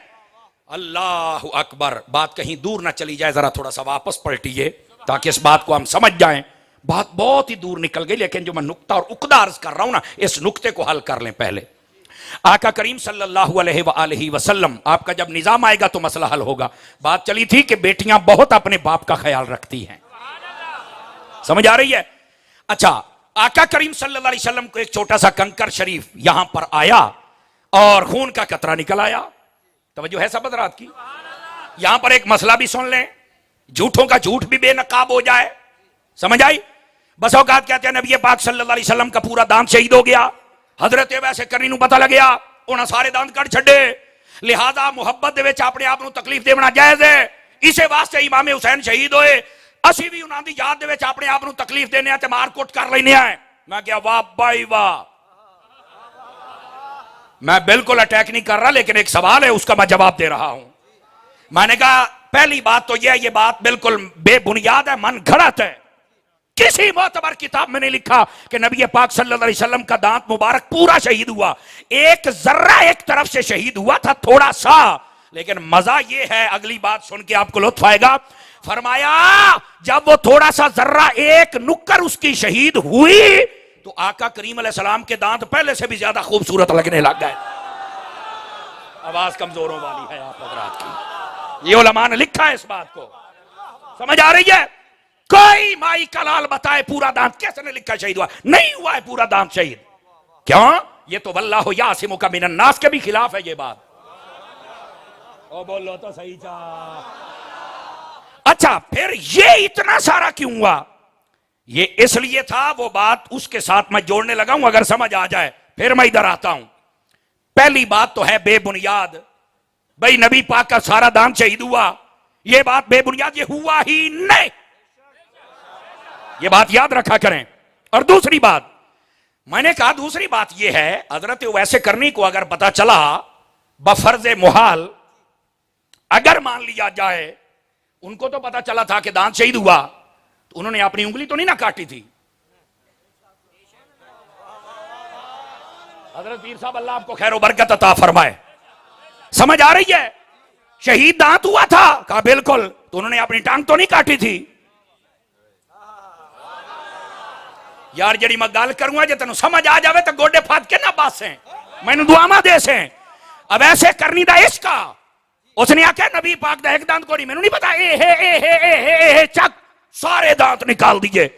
अल्लाह अकबर। बात कहीं दूर ना चली जाए, जरा थोड़ा सा वापस पलटिए ताकि इस बात को हम समझ जाएं। बात बहुत ही दूर निकल गई, लेकिन जो मैं नुक्ता और उकदा अर्ज कर रहा हूं ना, इस नुक्ते को हल कर लें पहले। आका करीम सल्लल्लाहु अलैहि वसल्लम, आपका जब निजाम आएगा तो मसला हल होगा। बात चली थी कि बेटियां बहुत अपने बाप का ख्याल रखती हैं। समझ आ रही है? अच्छा, आका करीम सल्लल्लाहु अलैहि वसल्लम को एक छोटा सा कंकर शरीफ यहां पर आया और खून का कतरा निकल आया। तवज्जो है सब हज़रात की? यहां पर एक मसला भी सुन लें, झूठों का झूठ भी बेनकाब हो जाए। समझ आई? बस औकात कहते हैं नबी पाक सल्लल्लाहु अलैहि वसल्लम का पूरा दांत शहीद हो गया। हजरत वैसे करनी नूं पता लग गया, उन्हें सारे दांत कट छड्डे। लिहाजा मुहब्बत दे विच अपने आप नूं तकलीफ देना जायज है। इसे वास्ते इमाम हुसैन शहीद होए। असी भी उन्हां दी याद दे विच अपने आप नूं तकलीफ देने ते मार कुट कर लेने हैं। मैं क्या वाह भाई वाह। मैं बिल्कुल अटैक नहीं कर रहा, लेकिन एक सवाल है उसका मैं जवाब दे रहा हूं। मैंने कहा पहली बात तो यह, ये बात बिल्कुल बेबुनियाद है, मन घड़त है। किसी मोतबर किताब में नहीं लिखा कि नबी पाक सल्लल्लाहु अलैहि वसल्लम का दांत मुबारक पूरा शहीद हुआ। एक जर्रा एक तरफ से शहीद हुआ था, थोड़ा सा। लेकिन मजा ये है, अगली बात सुन के आपको लुत्फ आएगा। फरमाया जब वो थोड़ा सा जर्रा एक नुक्कर उसकी शहीद हुई तो आका करीम अलैहिस्सलाम के दांत पहले से भी ज्यादा खूबसूरत लगने लग गए। आवाज कमजोरों वाली है आप हज़रात की, ये उलमा ने लिखा है इस बात को। समझ आ रही है? कोई माई का लाल बताए पूरा दांत कैसे ने लिखा शहीद हुआ? नहीं हुआ है पूरा दांत शहीद। क्यों? ये तो वल्लाहु यासिमुका मिनन नास के भी खिलाफ है ये बात। ओ बोलो तो सही जा। अच्छा, फिर ये इतना सारा क्यों हुआ? ये इसलिए था, वो बात उसके साथ मैं जोड़ने लगा हूं, अगर समझ आ जाए फिर मैं इधर आता हूं। पहली बात तो है बेबुनियाद। भाई नबी पाक का सारा दांत शहीद हुआ, ये बात बेबुनियाद, ये हुआ ही नहीं। ये बात याद रखा करें। और दूसरी बात मैंने कहा, दूसरी बात यह है, हजरत वैसे करनी को अगर पता चला बफर्ज मुहाल, अगर मान लिया जाए उनको तो पता चला था कि दांत शहीद हुआ, तो उन्होंने अपनी उंगली तो नहीं ना काटी थी। हजरत पीर साहब अल्लाह आपको खैर बरकत अता फरमाए। समझ आ रही है? शहीद दांत हुआ था, कहा बिल्कुल, तो उन्होंने अपनी टांग तो नहीं काटी थी। यार जड़ी मैं गल करूंगा जे तेन समझ आ जावे तो गोडे फाद के ना बासे मैनू दुआमा दे से। अब ऐसे करनी दा इसका उसने आख्या नबी पाक दा एक दांत को नहीं, मैनू नहीं पता, ए चक सारे दांत निकाल दिए।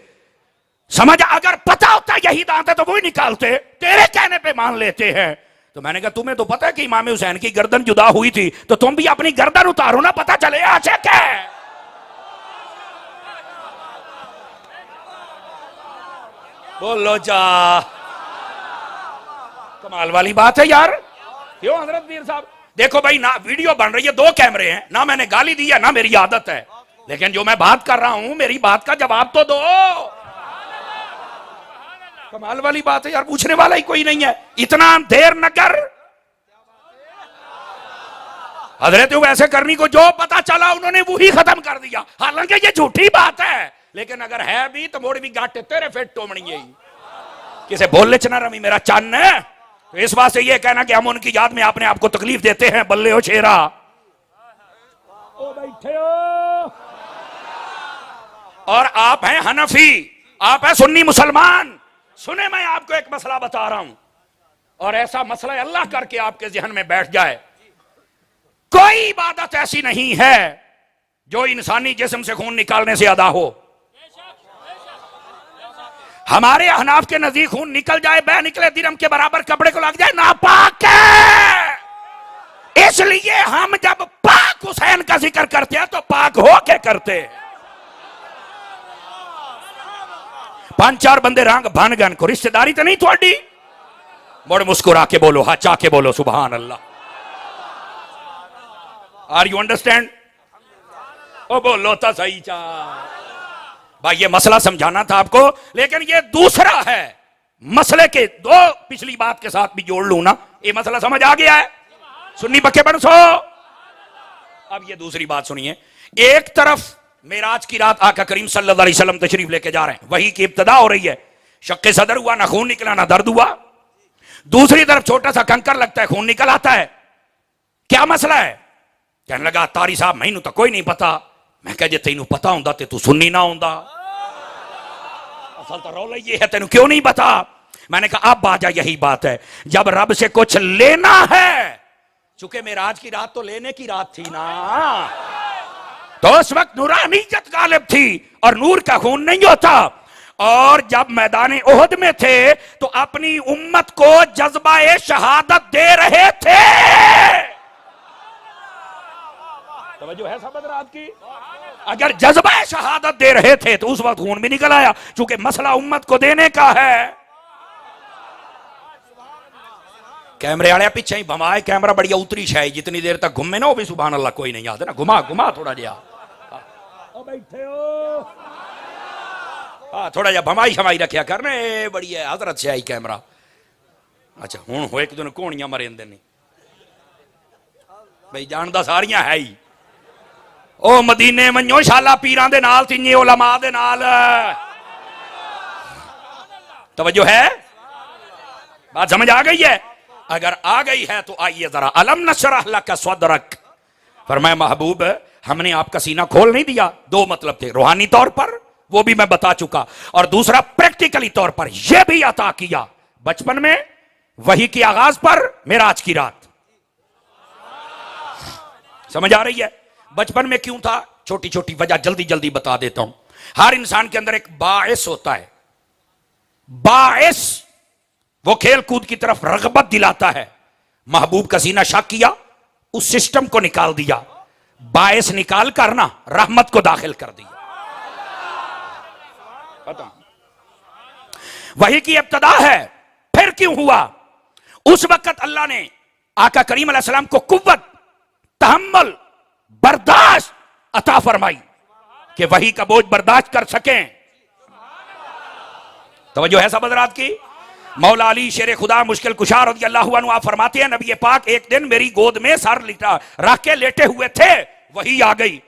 समझ? अगर पता होता यही दांत है तो वो ही निकालते, तेरे कहने पे मान लेते हैं। तो मैंने कहा तुम्हें तो पता है कि इमाम हुसैन की गर्दन जुदा हुई थी, तो तुम भी अपनी गर्दन उतारो ना, पता चले अच्छा क्या है। बोलो जा, कमाल वाली बात है यार। क्यों हजरत पीर साहब? देखो भाई ना, वीडियो बन रही है, दो कैमरे हैं, ना मैंने गाली दी है ना मेरी आदत है, लेकिन जो मैं बात कर रहा हूं मेरी बात का जवाब तो दो। कमाल वाली बात है यार, पूछने वाला ही कोई नहीं है। इतना देर न कर। हजरत वैसे करनी को जो पता चला उन्होंने वही खत्म कर दिया। हालांकि ये झूठी बात है, लेकिन अगर है भी तो मोड़ भी गाटे तेरे फिर टोमनी किसे बोले च ना रमी मेरा चन्न है। तो इस बात से ये कहना कि हम उनकी याद में अपने आप को तकलीफ देते हैं, बल्ले हो शेरा। ओ बैठे हो। और आप हैं हनफी, आप हैं सुन्नी मुसलमान। सुने, मैं आपको एक मसला बता रहा हूं, और ऐसा मसला अल्लाह करके आपके जहन में बैठ जाए। कोई इबादत ऐसी नहीं है जो इंसानी जिस्म से खून निकालने से अदा हो। हमारे अहनाफ के नजदीक खून निकल जाए, बह निकले दिरम के बराबर कपड़े को लग जाए, नापाक है। इसलिए हम जब पाक हुसैन का जिक्र करते हैं तो पाक हो के करते हैं। पांच चार बंदे रंग भन गन को रिश्तेदारी तो नहीं थोड़ी, मुड़ मुस्कुरा के बोलो, हाँ चा के बोलो सुभान अल्लाह। Are you understand? ओ बोलो तो सही चा भाई। ये मसला समझाना था आपको, लेकिन ये दूसरा है मसले के दो पिछली बात के साथ भी जोड़ लू ना, ये मसला समझ आ गया है? सुन्नी पक्के बन सो। अब ये दूसरी बात सुनिए, एक तरफ मेराज की रात आका करीम सल्लल्लाहु अलैहि वसल्लम तशरीफ लेके जा रहे हैं, वही की इब्तिदा हो रही है, शक्के सदर हुआ, ना खून निकला ना दर्द हुआ। दूसरी तरफ छोटा सा कंकर लगता है, खून निकल आता है, क्या मसला है? कहने लगा तारी साहब मैनू तो कोई नहीं पता। मैं कह जे तेनू पता होंदा ते तू सुन्नी ना होंदा, असल तो रौला ये है, तेनू क्यों नहीं पता? मैंने कहा अब बाजा यही बात है, जब रब से कुछ लेना है, चूंकि मेराज की रात तो लेने की रात थी ना, तो उस वक्त नूरानियत गालिब थी और नूर का खून नहीं होता। और जब मैदान ओहद में थे तो अपनी उम्मत को जज्बा शहादत दे रहे थे। तवज्जो है सब रात की? अगर जज्बा शहादत दे रहे थे तो उस वक्त खून भी निकल आया, चूंकि मसला उम्मत को देने का है। कैमरे वाले पीछे ही भमाए, कैमरा बढ़िया उतरी शायद, जितनी देर तक घूमे ना वो भी सुभान अल्लाह कोई नहीं आता ना, घुमा घुमा थोड़ा जा बैठे हो, हाँ थोड़ा जा भमाई शमाई रखा करने, बढ़िया हजरत से आई कैमरा। अच्छा हूं हो एक दिन घोड़ियां मरे नहीं भाई, जानदा सारियां है ही। ओ मदीने मन्यो शाला पीरां दे नाल तिन्ने उलमा दे नाल, तवज्जो है, बात समझ आ गई है? अगर आ गई है तो आइए जरा, अलम नशरह लका सदरक, फरमाया महबूब हमने आपका सीना खोल नहीं दिया। दो मतलब थे, रूहानी तौर पर वो भी मैं बता चुका, और दूसरा प्रैक्टिकली तौर पर यह भी अता किया बचपन में, वही की आगाज पर मेराज की रात। समझ आ रही है? बचपन में क्यों था, छोटी छोटी वजह जल्दी जल्दी बता देता हूं। हर इंसान के अंदर एक बाइस होता है, बाइस वो खेल कूद की तरफ रगबत दिलाता है। महबूब का सीना शक किया, उस सिस्टम को निकाल दिया, बाइस निकाल कर ना रहमत को दाखिल कर दिया। पता वही की इब्तिदा है। फिर क्यों हुआ? उस वक्त अल्लाह ने आका करीम अलैहि सलाम को कुव्वत, तहम्मुल, बर्दाश्त अता फरमाई कि वही का बोझ बर्दाश्त कर सकें। तवज्जो है सब हज़रात की? मौला अली शेर खुदा मुश्किल कुशा रज़ियल्लाहु अन्हु आप फरमाते हैं, नबी पाक एक दिन मेरी गोद में सर रख के लेटे हुए थे, वही आ गई।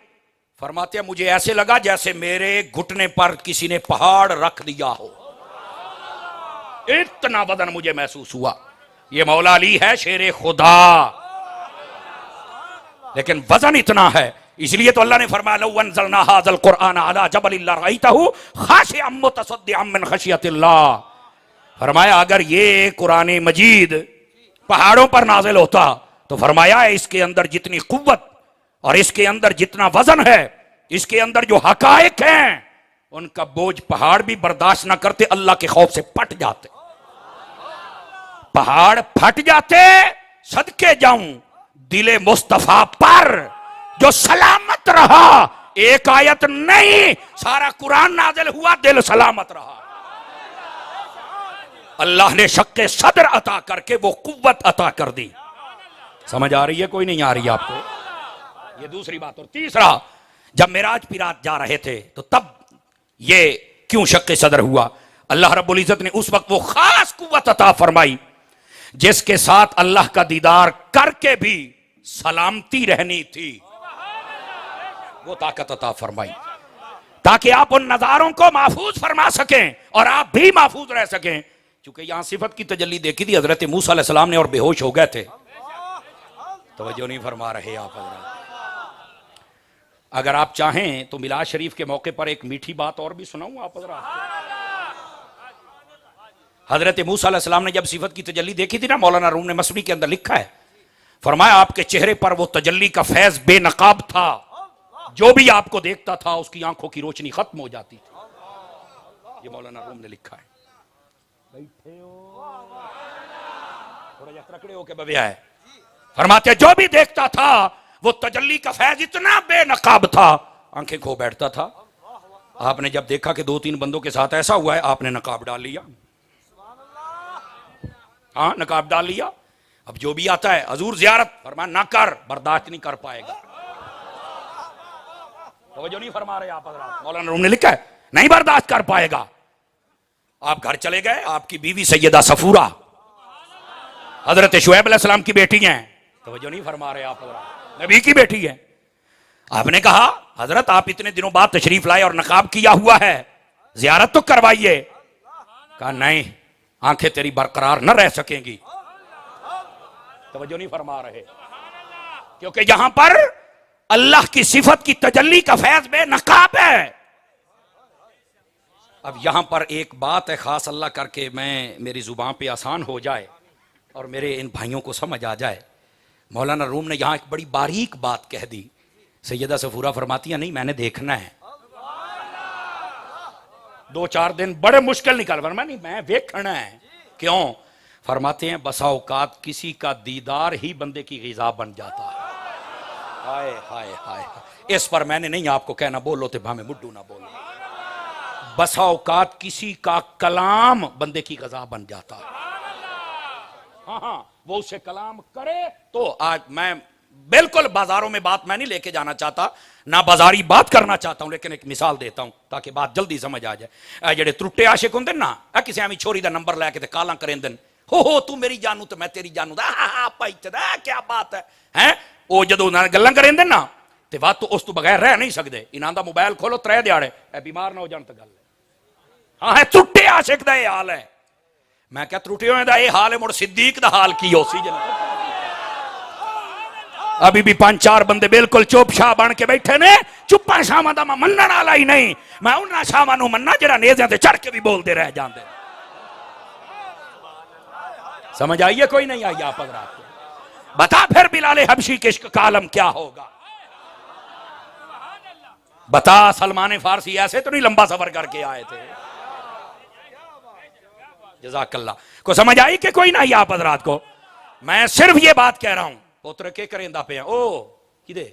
फरमाते हैं मुझे ऐसे लगा जैसे मेरे घुटने पर किसी ने पहाड़ रख दिया हो, इतना वजन मुझे महसूस हुआ। ये मौला अली है शेर खुदा, लेकिन वजन इतना है, इसलिए तो अल्लाह ने फरमाया लौ अनज़लना हाज़ल कुरआन अला जबलिन लरअयतहु खाशिअम मुतसद्दिअम मिन खशियतिल्लाह। फरमाया अगर ये कुरान मजीद पहाड़ों पर नाजिल होता तो फरमाया इसके अंदर जितनी कुव्वत और इसके अंदर जितना वजन है, इसके अंदर जो हकायक हैं, उनका बोझ पहाड़ भी बर्दाश्त ना करते, अल्लाह के खौफ से फट जाते, पहाड़ फट जाते। सदके जाऊं दिले मुस्तफा पर जो सलामत रहा, एक आयत नहीं सारा कुरान नाजिल हुआ, दिल सलामत रहा। अल्लाह ने शक्के सदर अता करके वो कुव्वत अता कर दी। समझ आ रही है कोई नहीं आ रही है आपको? ये दूसरी बात। और तीसरा, जब मेराज की रात जा रहे थे तो तब ये क्यों शक्के सदर हुआ? अल्लाह रब्बुल इज्जत ने उस वक्त वो खास कुव्वत अता फरमाई जिसके साथ अल्लाह का दीदार करके भी सलामती रहनी थी, वो ताकत अता फरमाई ताकि आप उन नजारों को महफूज फरमा सकें और आप भी महफूज रह सकें। क्योंकि यहां सिफत की तजल्ली देखी थी हजरत मूसा अलैहिस्सलाम ने और बेहोश हो गए थे। तवज्जो नहीं फरमा रहे आप हजरत। अगर आप चाहें तो मिलाद शरीफ के मौके पर एक मीठी बात और भी सुनाऊं आप हजरत। हजरत मूसा अलैहिस्सलाम ने जब सिफत की तजल्ली देखी थी ना, मौलाना रूम ने मसनी के अंदर लिखा है, फरमाया आपके चेहरे पर वो तजल्ली का फैज बेनकाब था, जो भी आपको देखता था उसकी आंखों की रोशनी खत्म हो जाती थी। ये मौलाना रूम ने लिखा है। बैठे हो थोड़ा जा तकड़े होके बबिया है। फरमाते जो भी देखता था वो तजल्ली का फैज इतना बेनकाब था, आंखें खो बैठता था। आपने जब देखा कि 2-3 बंदों के साथ ऐसा हुआ है, आपने नकाब डाल लिया। हाँ नकाब डाल लिया। अब जो भी आता है हजूर जियारत, फरमाया ना कर, बर्दाश्त नहीं कर पाएगा। तो जो नहीं फरमा रहे आप हजरात, मौलाना रूम ने लिखा है नहीं बर्दाश्त कर पाएगा। आप घर चले गए, आपकी बीवी सैयदा सफूरा हजरत शुएब अलैहिस्सलाम की बेटी हैं, तो जो नहीं फरमा रहे आप हजरात, नबी की बेटी है। आपने कहा हजरत आप इतने दिनों बाद तशरीफ लाए और नकाब किया हुआ है, जियारत तो करवाइए। कहा नहीं, आंखें तेरी बरकरार न रह सकेंगी। तवज्जो नहीं फरमा रहे, क्योंकि यहां पर अल्लाह की सिफत की तजल्ली का फैज में नकाब है। अब यहां पर एक बात है खास, अल्लाह करके मैं मेरी जुबान पे आसान हो जाए और मेरे इन भाइयों को समझ आ जाए। मौलाना रूम ने यहां एक बड़ी बारीक बात कह दी। सैयदा सफूरा फरमाती है नहीं मैंने देखना है। 2-4 दिन बड़े मुश्किल निकल, फरमा नहीं मैं देखना है। क्यों? फरमाते हैं बसा औकात किसी का दीदार ही बंदे की ग़िज़ा बन जाता है। हाय हाय हाय, इस पर मैंने नहीं आपको कहना बोलो तो भामे मुड्डू ना बोलो। बसा औकात किसी का कलाम बंदे की ग़िज़ा बन जाता है। हाँ हाँ, वो उसे कलाम करे तो आज मैं बिल्कुल बाजारों में बात मैं नहीं लेके जाना चाहता, ना बाजारी बात करना चाहता हूं, लेकिन एक मिसाल देता हूं ताकि बात जल्दी समझ आ जाए। जेडे त्रुट्टे आशिक होंगे ना, किसी एवं छोरी का नंबर लैके ते काला करेंदे, हो तू मेरी जानू तो मैं तेरी जानू, क्या बात है हैं? वो जो गल्लां करेंदे ना ते बात तो उस तो बगैर रह नहीं सकते। इन्हां दा मोबाइल खोलो 3 दिहाड़े बीमार ना हो जान तो गल है। हाँ है त्रुट्टे आशिक दा ये हाल है। मैं क्या त्रुटियों दा ये हाल है, मुड़ सिद्दीक दा हाल की हो सी जन। अभी भी 5-4 बंदे बिल्कुल चुप शाह बन के बैठे ने। चुप्पा शामा दा मैं मनण वाला ही नहीं, मैं उन्हां शामा नूं मन्ना जेड़ा नेज़ियां ते चढ़ के भी बोलते रह जाते। समझ आइए कोई नहीं आई आप हज़रात को? बता फिर बिलाल हबशी के इश्क का आलम क्या होगा? बता सलमान फारसी ऐसे तो नहीं लंबा सफर करके आए थे। जज़ाकल्लाह को समझ आई कि कोई नहीं आप हज़रात को? मैं सिर्फ ये बात कह रहा हूं, पुत्र के करेंदा पे ओ किदे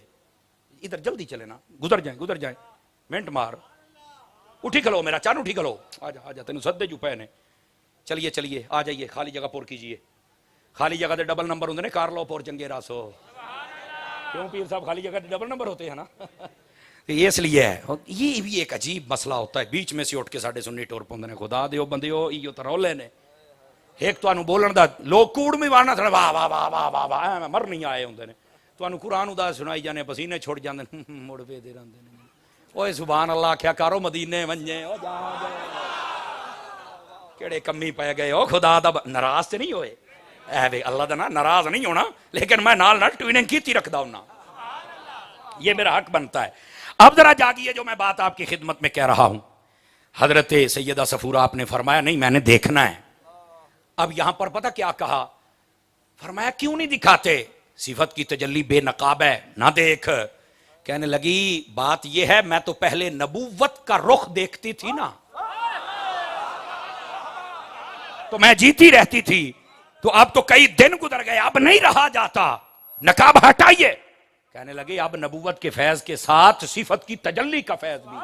इधर जल्दी चले ना, गुजर जाए मिनट मार। उठी खलो मेरा चान, उठी खलो, आजा तेन सदे जू पे ने। चलिए आ जाइए, खाली जगह पुर कीजिए। खाली जगह के डबल नंबर होंगे ने, कार लो पुर चंगे रासो। क्यों पीर साहब खाली जगह के डबल नंबर होते हैं ना। तो ये इसलिए है, ये भी एक अजीब मसला होता है। बीच में से उठ के साढ़े सुन्नी टोर पाते ने, खुदा दो बंदे इो तो रौले ने। एक तो बोलन का लोग कूड़ भी मारना थोड़ा वाह वाह वाह वाह वाह वाह मर नहीं आए होंगे ने। तो कुरान उदास सुनाई जाने, पसीने छुट जाते मुड़ पे दे रहे। ओए सुभान अल्लाह आख्या करो मदीने वंजे, केड़े कमी पै गए हो, खुदा दा नाराज तो नहीं होए? वे अल्लाह दा ना नाराज नहीं होना, लेकिन मैं नाल नाल ट्यूनिंग की रखदा हूं ना, ये मेरा हक बनता है। अब जरा जागिए, जो मैं बात आपकी खिदमत में कह रहा हूं। हजरत सैयदा सफूरा आपने फरमाया नहीं मैंने देखना है। अब यहां पर पता क्या कहा? फरमाया क्यों नहीं दिखाते? सिफत की तजल्ली बेनकाब है, ना देख। कहने लगी बात यह है मैं तो पहले नबूवत का रुख देखती थी ना, तो मैं जीती रहती थी। तो अब तो कई दिन गुजर गए, अब नहीं रहा जाता, नकाब हटाइए। कहने लगे अब नबूवत के फैज के साथ सिफत की तजल्ली का फैज भी है।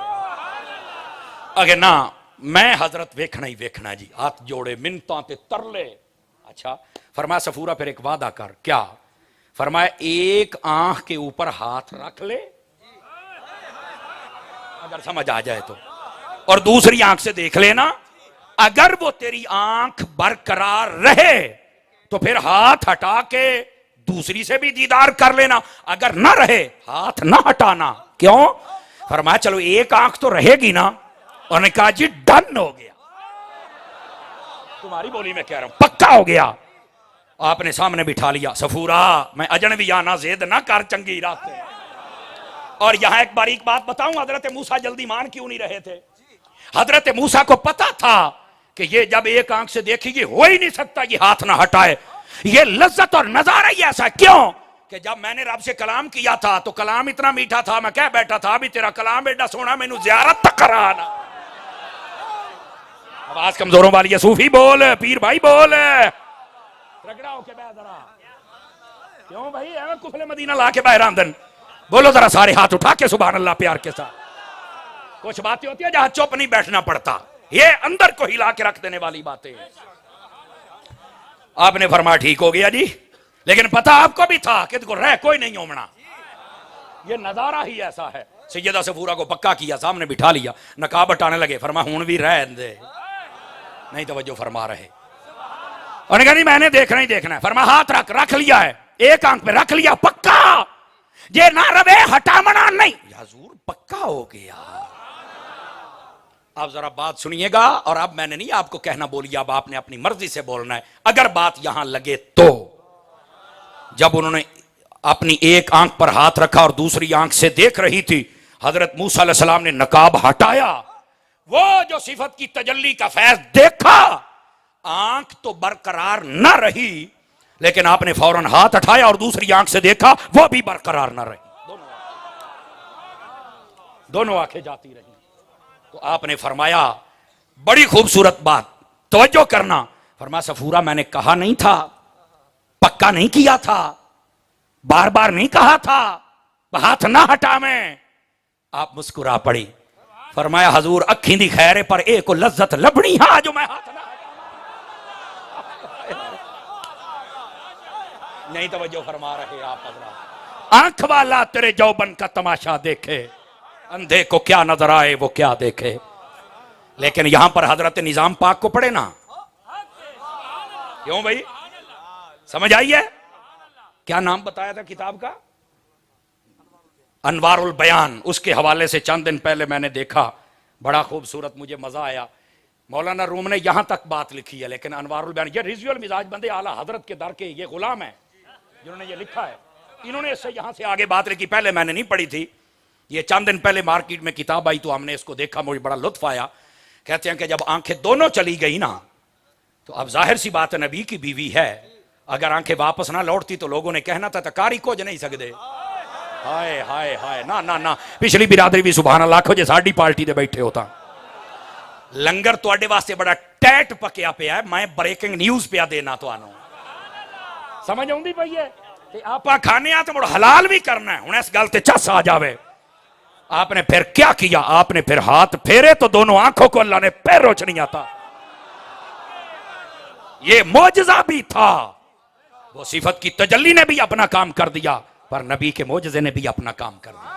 अगे ना मैं हजरत वेखना ही वेखना जी, हाथ जोड़े मिन्नतां ते तरले। अच्छा फरमाया सफूरा फिर एक वादा कर। क्या? फरमाया एक आंख के ऊपर हाथ रख ले, अगर समझ आ जाए तो, और दूसरी आंख से देख लेना। अगर वो तेरी आंख बरकरार रहे तो फिर हाथ हटा के दूसरी से भी दीदार कर लेना, अगर ना रहे हाथ ना हटाना। क्यों? फरमाया चलो एक आंख तो रहेगी ना। उन्होंने कहा जी डन हो गया, तुम्हारी बोली में कह रहा हूं पक्का हो गया। आपने सामने बिठा लिया। सफूरा मैं अजनबी आना जेद ना कर चंगी रात। और यहां एक बारीक बात बताऊं, हजरत मूसा जल्दी मान क्यों नहीं रहे थे? हजरत मूसा को पता था कि ये जब एक आंख से देखेगी हो ही नहीं सकता ये हाथ ना हटाए। ये लज्जत और नजारा ही ऐसा। क्यों? कि जब मैंने रब से कलाम किया था तो कलाम इतना मीठा था, मैं कह बैठा था भी तेरा कलाम एडा सोना मैनू ज़ियारत तक कराना। आवाज कमजोरों वाली है, सूफी बोल, पीर भाई बोल, रगड़ा होके बह जरा। क्यों भाई एवं कुफले मदीना ला के बाहर आंदन? बोलो जरा सारे हाथ उठा के सुभान अल्लाह प्यार के साथ। कुछ बातें होती है जहां चुप नहीं बैठना पड़ता, ये अंदर को हिला के रख देने वाली बातें। आपने फरमाया ठीक हो गया जी, लेकिन पता आपको भी था कि को रह कोई नहीं होना। ये नजारा ही ऐसा है। सैयदा सफूरा को पक्का किया, सामने बिठा लिया, नकाब हटाने लगे। फरमा हूं भी रह दे, नहीं तवज्जो फरमा रहे। उन्होंने कहा नहीं मैंने देखना ही देखना है। फरमा हाथ रख लिया है, एक आंख पे रख लिया पक्का। जे ना रवे हटामना नहीं। हजूर पक्का हो गया। आप जरा बात सुनिएगा, और अब मैंने नहीं आपको कहना बोलिए, अब आपने अपनी मर्जी से बोलना है। अगर बात यहां लगे तो जब उन्होंने अपनी एक आंख पर हाथ रखा और दूसरी आंख से देख रही थी, हजरत मूसा अलैहिस्सलाम ने नकाब हटाया, वो जो सिफत की तजल्ली का फैज देखा, आंख तो बरकरार न रही, लेकिन आपने फौरन हाथ उठाया और दूसरी आंख से देखा, वो भी बरकरार न रही, दोनों आंखें जाती रही। तो आपने फरमाया बड़ी खूबसूरत बात, तवज्जो करना, फरमाया सफूरा मैंने कहा नहीं था, पक्का नहीं किया था, बार बार नहीं कहा था, हाथ ना हटा मैं। आप मुस्कुरा पड़ी, फरमाया हजूर अखी दी खैरे पर एक को लज्जत लभनी हा जो मैं हाथ ना नहीं तवज्जो फरमा रहे आप हजरात। आंख वाला तेरे जौबन का तमाशा देखे, अंधे को क्या नजर आए वो क्या देखे। लेकिन यहां पर हजरत निजाम पाक को पढ़े ना, क्यों भाई, समझ आई है? क्या नाम बताया था किताब का? अनवारुल बयान। उसके हवाले से चंद दिन पहले मैंने देखा, बड़ा खूबसूरत, मुझे मजा आया। मौलाना रूम ने यहां तक बात लिखी है, लेकिन अनवारुल बयान, ये रिजुअल मिजाज बंदे आला हजरत के दर के ये गुलाम है जिन्होंने ये लिखा है, इन्होंने इससे यहां से आगे बात लिखी। पहले मैंने नहीं पढ़ी थी, ये चंद दिन पहले मार्केट में किताब आई तो हमने इसको देखा, मुझे बड़ा लुत्फ आया। कहते हैं कि जब आंखें दोनों चली गई ना, तो अब जाहिर सी बात है नबी की बीवी है, अगर आंखें वापस ना लौटती तो लोगों ने कहना था कारी को ज नहीं सकते। हाय हाय हाय, ना ना ना, पिछली बिरादरी भी सुभान अल्लाह को जे साडी पार्टी दे बैठे होता। लंगर तुहाडे वास्ते बड़ा टैट पकिया पिया है, मैं ब्रेकिंग न्यूज पिया देना तुहानू, समझ आउंदी पई है कि आपा खाने आ तो मुड़ हलाल भी करना है। हुण इस गल ते चस आ जावे। आपने फिर क्या किया? आपने फिर हाथ फेरे तो दोनों आंखों को अल्लाह ने फिर रोशनी आता। ये मोजज़ा भी था, वो सिफत की तजल्ली ने भी अपना काम कर दिया, पर नबी के मोजज़े ने भी अपना काम कर दिया।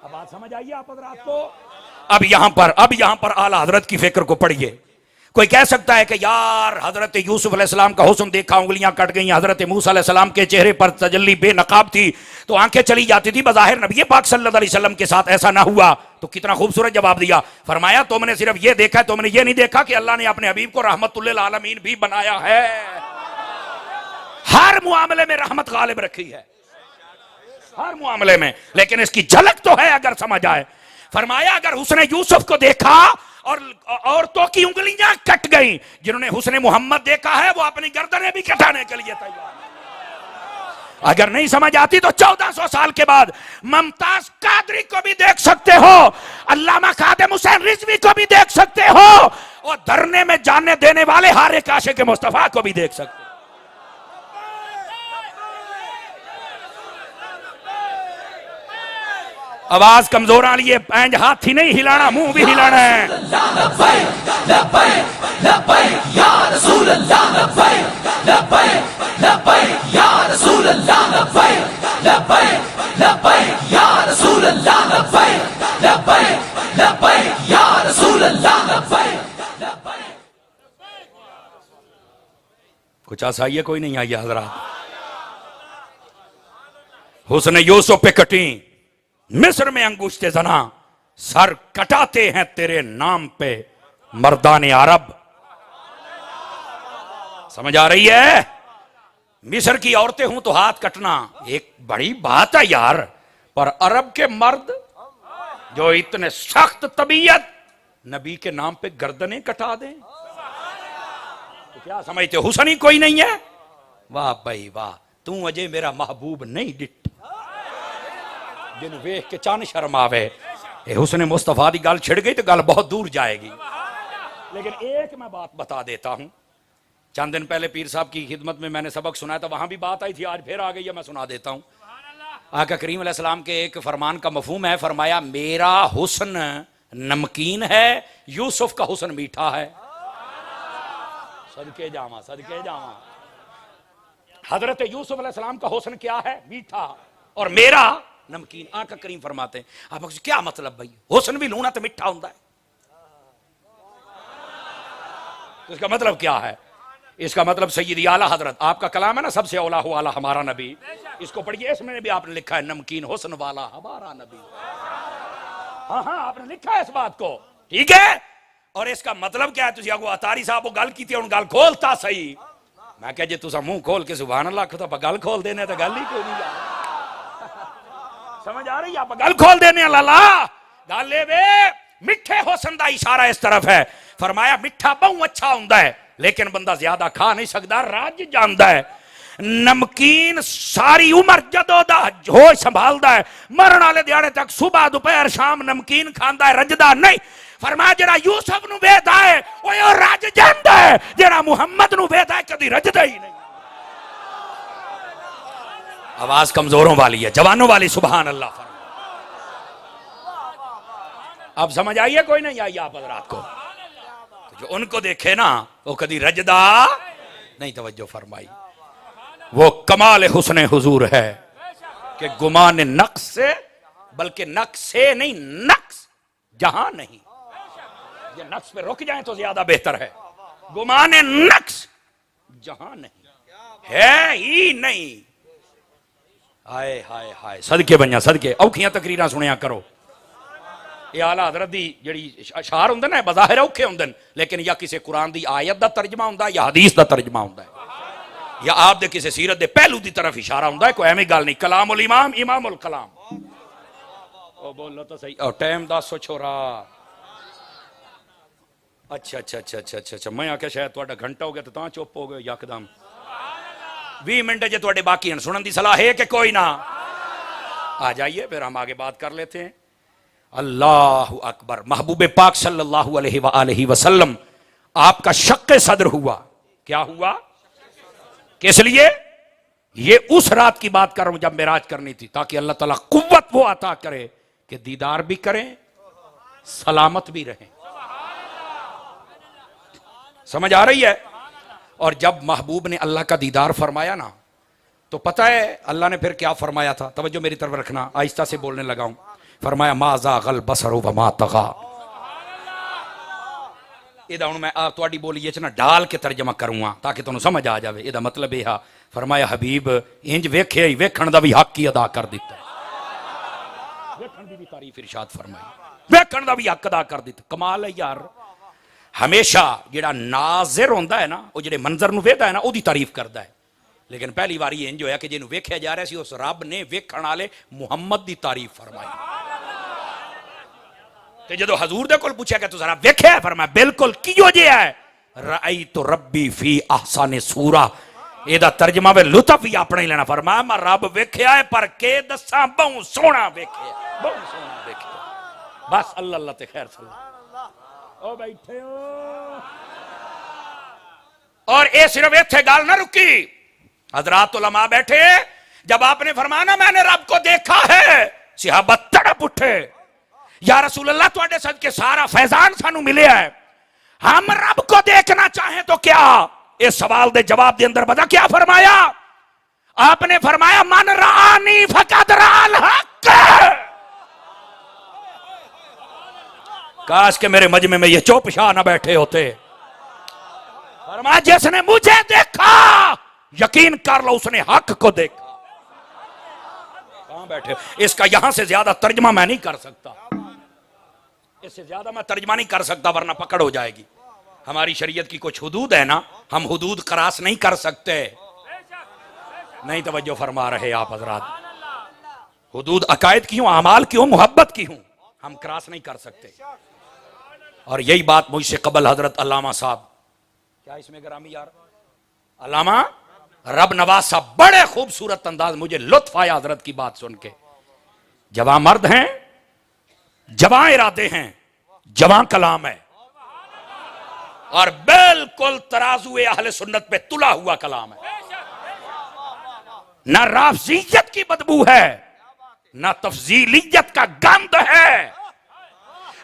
अब बात समझ आइए आप हज़रात को? अब यहां पर आला हजरत की फिक्र को पढ़िए। कोई कह सकता है कि यार हजरत यूसुफ अलैहिस्सलाम का हुस्न देखा, उंगलियां कट गई, हजरत मूसा अलैहिस्सलाम के चेहरे पर तजल्ली बेनकाब थी तो आंखें चली जाती थी, बज़ाहिर नबी पाक सल्लल्लाहु अलैहि वसल्लम के साथ ऐसा ना हुआ। तो कितना खूबसूरत जवाब दिया। फरमाया तुमने सिर्फ ये देखा है, तुमने ये नहीं देखा कि अल्लाह ने अपने हबीब को रहमतुल लिल आलमीन भी बनाया है। हर मुआमले में रहमत गालिब रखी है, हर मुआमले में, लेकिन इसकी झलक तो है अगर समझ आए। फरमाया अगर हुस्ने यूसुफ को देखा और औरतों की उंगलियां कट गई, जिन्होंने हुस्ने मोहम्मद देखा है वो अपनी गर्दनें भी कटाने के लिए तैयार। अगर नहीं समझ आती तो 1400 साल के बाद मुमताज कादरी को भी देख सकते हो, अल्लामा खादिम हुसैन रिजवी को भी देख सकते हो, और धरने में जाने देने वाले हारे काशे के मुस्तफा को भी देख सकते हो। आवाज कमजोर आ रही है, पैंज हाथ ही नहीं हिलाना, मुंह भी हिलाना है। कुछ ऐसा ही है, कोई नहीं आई हजरात। हुस्न यूसुफ पे कटी, मिस्र में अंगूष्टे जना, सर कटाते हैं तेरे नाम पे मर्दाने अरब। समझ आ रही है? मिस्र की औरतें हूं तो हाथ कटना एक बड़ी बात है यार, पर अरब के मर्द जो इतने सख्त तबीयत, नबी के नाम पे गर्दनें कटा दें, तो क्या समझते हुस्न ही कोई नहीं है? वाह भाई वाह, तू अजय मेरा महबूब नहीं डिट जिन वेख के चन शर्म आवे। हुस्न मुस्तफा की गल छिड़ गई तो गल बहुत दूर जाएगी। लेकिन एक मैं बात बता देता हूं, चंद दिन पहले पीर साहब की खिदमत में मैंने सबक सुनाया था, वहां भी बात आई थी, आज फिर आ गई है, मैं सुना देता हूं। आका करीम अलैहिस्सलाम के एक फरमान का मफहूम है, फरमाया मेरा हुस्न नमकीन है, यूसुफ का हुस्न मीठा है। सदके जावा, सदके जावा। हजरत यूसुफ अलैहिस्सलाम का हुस्न क्या है? मीठा, और मेरा नमकीन। आका करीम फरमाते हैं, आप क्या मतलब भाई, हुस्न भी लूना तो मिठा होता है, तो इसका मतलब क्या है? इसका मतलब सैयदी आला हजरत, आपका कलाम है ना, सबसे औला हो आला हमारा नबी, इसको पढ़िए, इसमें भी आपने लिखा है नमकीन हुस्न वाला हमारा नबी। हाँ हाँ, आपने लिखा है इस बात को, ठीक है। और इसका मतलब क्या है? तुझे अगो अतारी साहब वो गल की थी, गल खोलता सही। मैं कह जे तुसा मुंह खोल के सुभान अल्लाह तो आप गल खोल देने, तो गल ही कोई नहीं समझ आ रही? आप गल खोल देने लाला गल वे मिठे हुस्न दा इशारा इस तरफ है। फरमाया मिठा बहुत अच्छा हुंदा है, लेकिन बंदा ज्यादा खा नहीं सकता, रज जांदा है। नमकीन सारी उम्र जदों दा होश संभालदा है, मरण वाले दिहाड़े तक सुबह दोपहर शाम नमकीन खांदा है, रजदा नहीं। फरमाया जेड़ा यूसुफ नु वेदा है ओ रज जांदा है, जेड़ा मुहम्मद नु वेदा है कदी रजदा ही नहीं। आवाज कमजोरों वाली है, जवानों वाली, सुभान अल्लाह। अब समझ आई है कोई नहीं आई आप हजरात को? तो जो उनको देखे ना वो कदी रजदा नहीं। तवज्जो फरमाई, वो कमाल हुस्न हुजूर है कि गुमान नक्स से, बल्कि नक्स से नहीं, नक्स जहां नहीं, ये नक्स पे रुक जाए तो ज्यादा बेहतर है। गुमान नक्स जहां नहीं है ही नहीं। हाय हाय हाय, सदके बनिया सदके, औखियां तकरीरां सुनिया करो। ये आला हजरत दी जिहड़ी अशार हुंदे ना बज़ाहिर औखे हुंदे, लेकिन या किसी कुरान दी आयत दा तर्जमा हुंदा या हदीस दा तर्जमा हुंदा है, या आप दे किसी सीरत दे पहलू दी तरफ इशारा हुंदा है। कोई एवं गल नहीं। कलामुल इमाम इमामुल कलाम। ओ बोलो तो सही। और टाइम 10 छोरा। अच्छा अच्छा अच्छा अच्छा अच्छा अच्छा, मैं आख्या शायद तुहाडा घंटा हो गया तो चुप हो गए यकदम। 20 मिनट जे तुहाडे बाकी हैं, सुनन दी सलाह है कि कोई ना? आ जाइए फिर हम आगे बात कर लेते हैं। अल्लाहु अकबर। महबूब पाक सल्लल्लाहु अलैहि वसल्लम आपका शक्के सदर हुआ। क्या हुआ? किस लिए? ये उस रात की बात कर रहा हूं जब मेराज करनी थी, ताकि अल्लाह ताला कुव्वत वो अता करे कि दीदार भी करें, सलामत भी रहें। समझ आ रही है? और जब महबूब ने अल्लाह का दीदार फरमाया ना, तो पता है अल्लाह ने फिर क्या फरमाया था? तवज्जो मेरी तरफ रखना, आहिस्ता से बोलने लगा हूं। फरमाया मा ज़ाग़ल बसर व मा तग़ा। इहदा हुण मैं तुहाडी बोली च ना डाल के तर्जमा करूंगा ताकि तुहानू समझ आ जाए। इहदा मतलब यह फरमाया हबीब इंज वेख्या ही वेखण दा भी हक ही अदा कर दिता। वेखण दी भी तारीफ इरशाद फरमाई, वेखण दा भी हक अदा कर दिता। कमाल है यार। हमेशा जिहड़ा नाज़िर होंदा है ना, वो जिहड़े मंजर नू वेखदा है ना, ओदी तारीफ करदा है। लेकिन पहली बार इंज होया कि जिन्हों वेख्या जा रहा सी, उस रब ने वेखण वाले मुहम्मद दी तारीफ फरमाई। ते जदों हजूर दे कोल पूछया कि तुसीं रब वेख्या? फरमाया बिल्कुल, कियो जिहा है? रअई तो रब्बी फी अहसन सूरा। एदा तर्जमा वे लुत्फ ही अपने ही लेना। फरमाया मैं रब वेख्या है, पर के दसा बहुत सोहना वेख्या, बहुत सोहना वेख्या। बस अल्लाह अल्लाह ते खैर सल्ला। ओ बैठे हो। और ये सिर्फ इत्थे गल ना रुकी, हजरात उलमा बैठे। जब आपने फरमाया ना मैंने रब को देखा है, सहाबा तड़प उठे, या रसूल अल्लाह तुहाडे सदके सारा फैजान सानू मिले है, हम रब को देखना चाहें तो क्या? इस सवाल दे जवाब दे अंदर बता क्या फरमाया? आपने फरमाया मन रानी फकद राल हक। काश के मेरे मजमे में ये चौपशाह ना बैठे होते। फरमाया जिसने मुझे देखा यकीन कर लो उसने हक को देखा। कहां बैठे? इसका यहां से ज्यादा तर्जमा मैं नहीं कर सकता, इससे ज्यादा मैं तर्जमा नहीं कर सकता, वरना पकड़ हो जाएगी। हमारी शरीयत की कुछ हुदूद है ना, हम हुदूद क्रॉस नहीं कर सकते। नहीं तवज्जो फरमा रहे आप हजरात। हुदूद अकायद की हूं, अमाल की हूं, मोहब्बत की हूं, हम क्रॉस नहीं कर सकते। और यही बात मुझसे कबल हजरत अल्लामा साहब, क्या इसमें ग्रामी यार, अल्लामा रब नवाज साहब, बड़े खूबसूरत अंदाज, मुझे लुत्फ आया हजरत की बात सुन के। जवां मर्द हैं, जवां इरादे हैं, जवां कलाम है, और बिल्कुल तराजुए अहले सुन्नत पे तुला हुआ कलाम है। ना राफजियत की बदबू है, ना तफजीलियत का गंध है,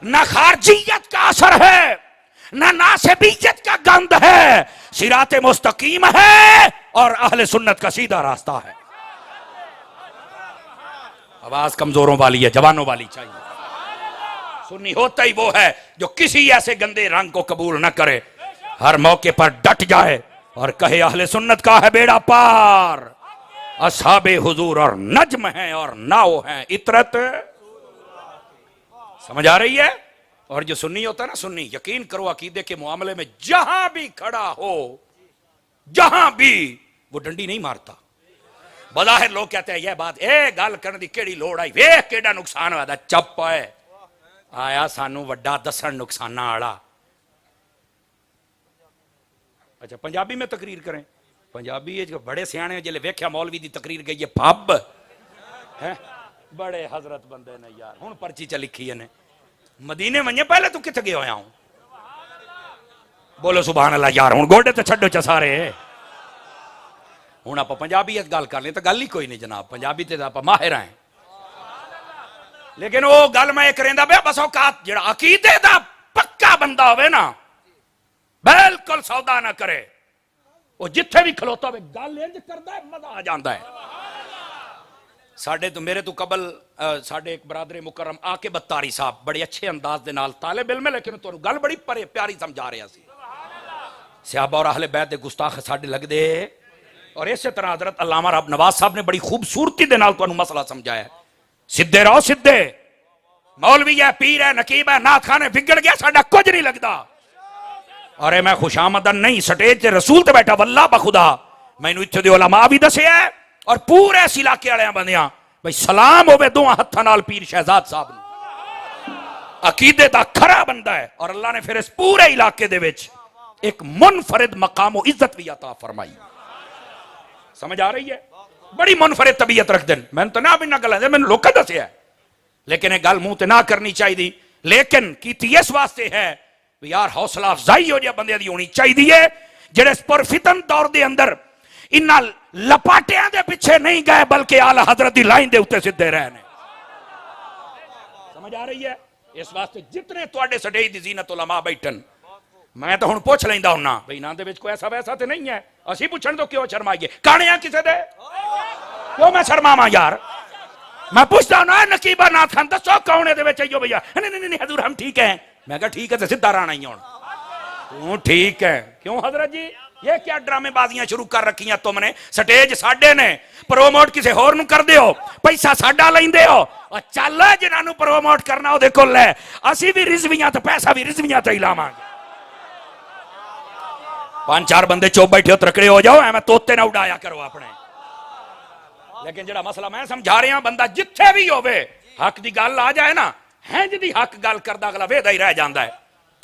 ना खारजियत का असर है, ना नासिबियत का गंध है। सिराते मुस्तकीम है और अहले सुन्नत का सीधा रास्ता है। आवाज कमजोरों वाली है, जवानों वाली चाहिए। सुन्नी होता ही वो है जो किसी ऐसे गंदे रंग को कबूल न करे, हर मौके पर डट जाए और कहे अहले सुन्नत का है बेड़ा पार। असहाबे हुजूर और नज्म हैं और नाव हैं इतरत। समझ आ रही है? और जो सुन्नी होता है ना, सुन्नी, यकीन करो अकीदे के मामले में जहां भी खड़ा हो, जहां भी, वो डंडी नहीं मारता। बज़ाहिर लोग कहते हैं यह बात ए गल करने दी केड़ी लोड़ आई, वे केड़ा नुकसान हुआ। चुप है, आया सानू वड्डा दसन नुकसाना वाला। अच्छा पंजाबी में तकरीर करें? पंजाबी बड़े सियाने जिले वेख्या मौलवी दी तकरीर गई है पब है, बड़े हजरत बंदे ने यार। हुण पर्ची च लिखी ने मदीने वने, पहले तू किथे गया हूं? बोलो सुभान अल्लाह यार। हुण गोडे ते छड्डो च सारे। हुण आप पंजाबी गल कर ले तो गल ही कोई नहीं जनाब, पंजाबी ते आप माहिर हैं। लेकिन वो गल मैं करेंदा पे बस औकात जेड़ा अकीदे दा पक्का बंदा होवे ना, बिल्कुल सौदा ना करे, वो जिथे भी खलोता हो गल इंज करदा है, मजा आ जाता है। साडे तो मेरे तो कबल साडे एक बरादरे मुकरम आके बत्तारी साहब बड़े अच्छे अंदाज दे नाल तालिब इल्म है, लेकिन तुहानू गल बड़ी परे प्यारी समझा रहा सी। सहाबा और अहले बैत दे गुस्ताख साडे लगदे। और इस तरह हजरत अल्लामा नवाज साहब ने बड़ी खूबसूरती दे नाल तुहानू मसला समझाया। सीधे रहो, सीधे। मौलवी है, पीर है, नकीब है, नाथ खान है, बिगड़ गया साडा कुछ नहीं लगता। अरे मैं खुशामदन नहीं, स्टेज से रसूल ते बैठा, वल्लाह बखुदा मैनू इत्थे दे उलमा भी दसिया है और पूरे इस इलाके वाले बंदियां भाई सलाम होवे दोवां हत्थां नाल पीर शहजाद साहब नूं। अकीदे दा खरा बंदा है और अल्लाह ने फिर इस पूरे इलाके दे विच एक मुनफरिद मकाम और इज्जत भी अता फरमाई। समझ आ रही है? बड़ी मुनफरिद तबीयत रखदे न। मैं तो ना भी ना गल मैनू लोकां दसिया है, लेकिन यह गल मुंह ते ना करनी चाहिए। लेकिन कीती इस वास्ते है यार हौसला अफजाई हो जाए बंदे दी होनी चाहिए जेड़े पुरफितन दौर दे अंदर इन्ना लपाटियां दे पीछे नहीं गए, बल्कि आला हजरत दी लाइन दे उत्ते सीधे रहे ने। समझ आ रही है? इस वास्ते जितने तुहाडे स्टेज दी जीनत उलमा बैठन, मैं तो हुण पुछ लैंदा हुन्ना भाई इन्हां दे विच कोई ऐसा वैसा तो नहीं है, असीं पुछण तो क्यों शर्माइए? काने आ किसे दे क्यों मैं शर्मावां यार? मैं पूछता ना नकीबा नाथ खान दसो कौन है भैया? नहीं नहीं नहीं हजूर हम ठीक है। मैं कहा ठीक है तो सीधा राणा ही हूं तू ठीक है। क्यों हजरत जी ये क्या ड्रामेबाजियां शुरू कर रखी तुमने? स्टेज साडे ने, प्रोमोट किसी होर नूं कर दिओ, पैसा साडा लैंदे हो और चल जिन्हां नूं प्रोमोट करना ओहदे कोल है। असीं भी रिजवियां तो पैसा भी रिजवियां तो ही लावांगे। 5-4 बंदे चुप बैठे हो, तकड़े हो जाओ, एवं तोते ना उड़ाया करो अपने। लेकिन जेड़ा मसला मैं समझा रहा बंदा जिथे भी होवे हक की गल आ जाए ना, है जी हक गल करदा अगला वेदा ही रह जाता है।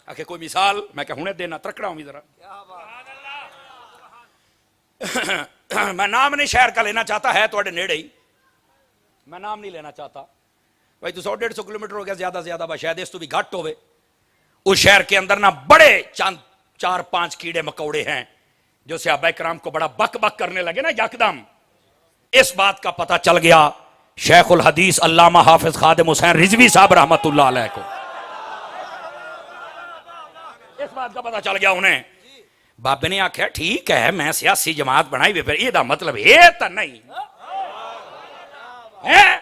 आखे कोई मिसाल मैं क्या हुणे देना, तकड़ा हूं जरा। मैं नाम नहीं शहर का लेना चाहता, है थोड़े नेड़े ही, मैं नाम नहीं लेना चाहता भाई। तो 100-150 किलोमीटर हो गया ज्यादा से ज्यादा, शायद इस तो भी घट होवे। उस शहर के अंदर ना बड़े चंद 4-5 कीड़े मकौड़े हैं जो सहाबा इकराम को बड़ा बक बक करने लगे ना यकदम। इस बात का पता चल गया शेखुल हदीस अल्लामा हाफिज खादिम हुसैन रिजवी साहब रहमतुल्लाह अलैह को। इस बात का पता चल गया उन्हें। बाबे ने आख्या ठीक है मैं सियासी जमात बनाई, फिर यह मतलब ये तो नहीं है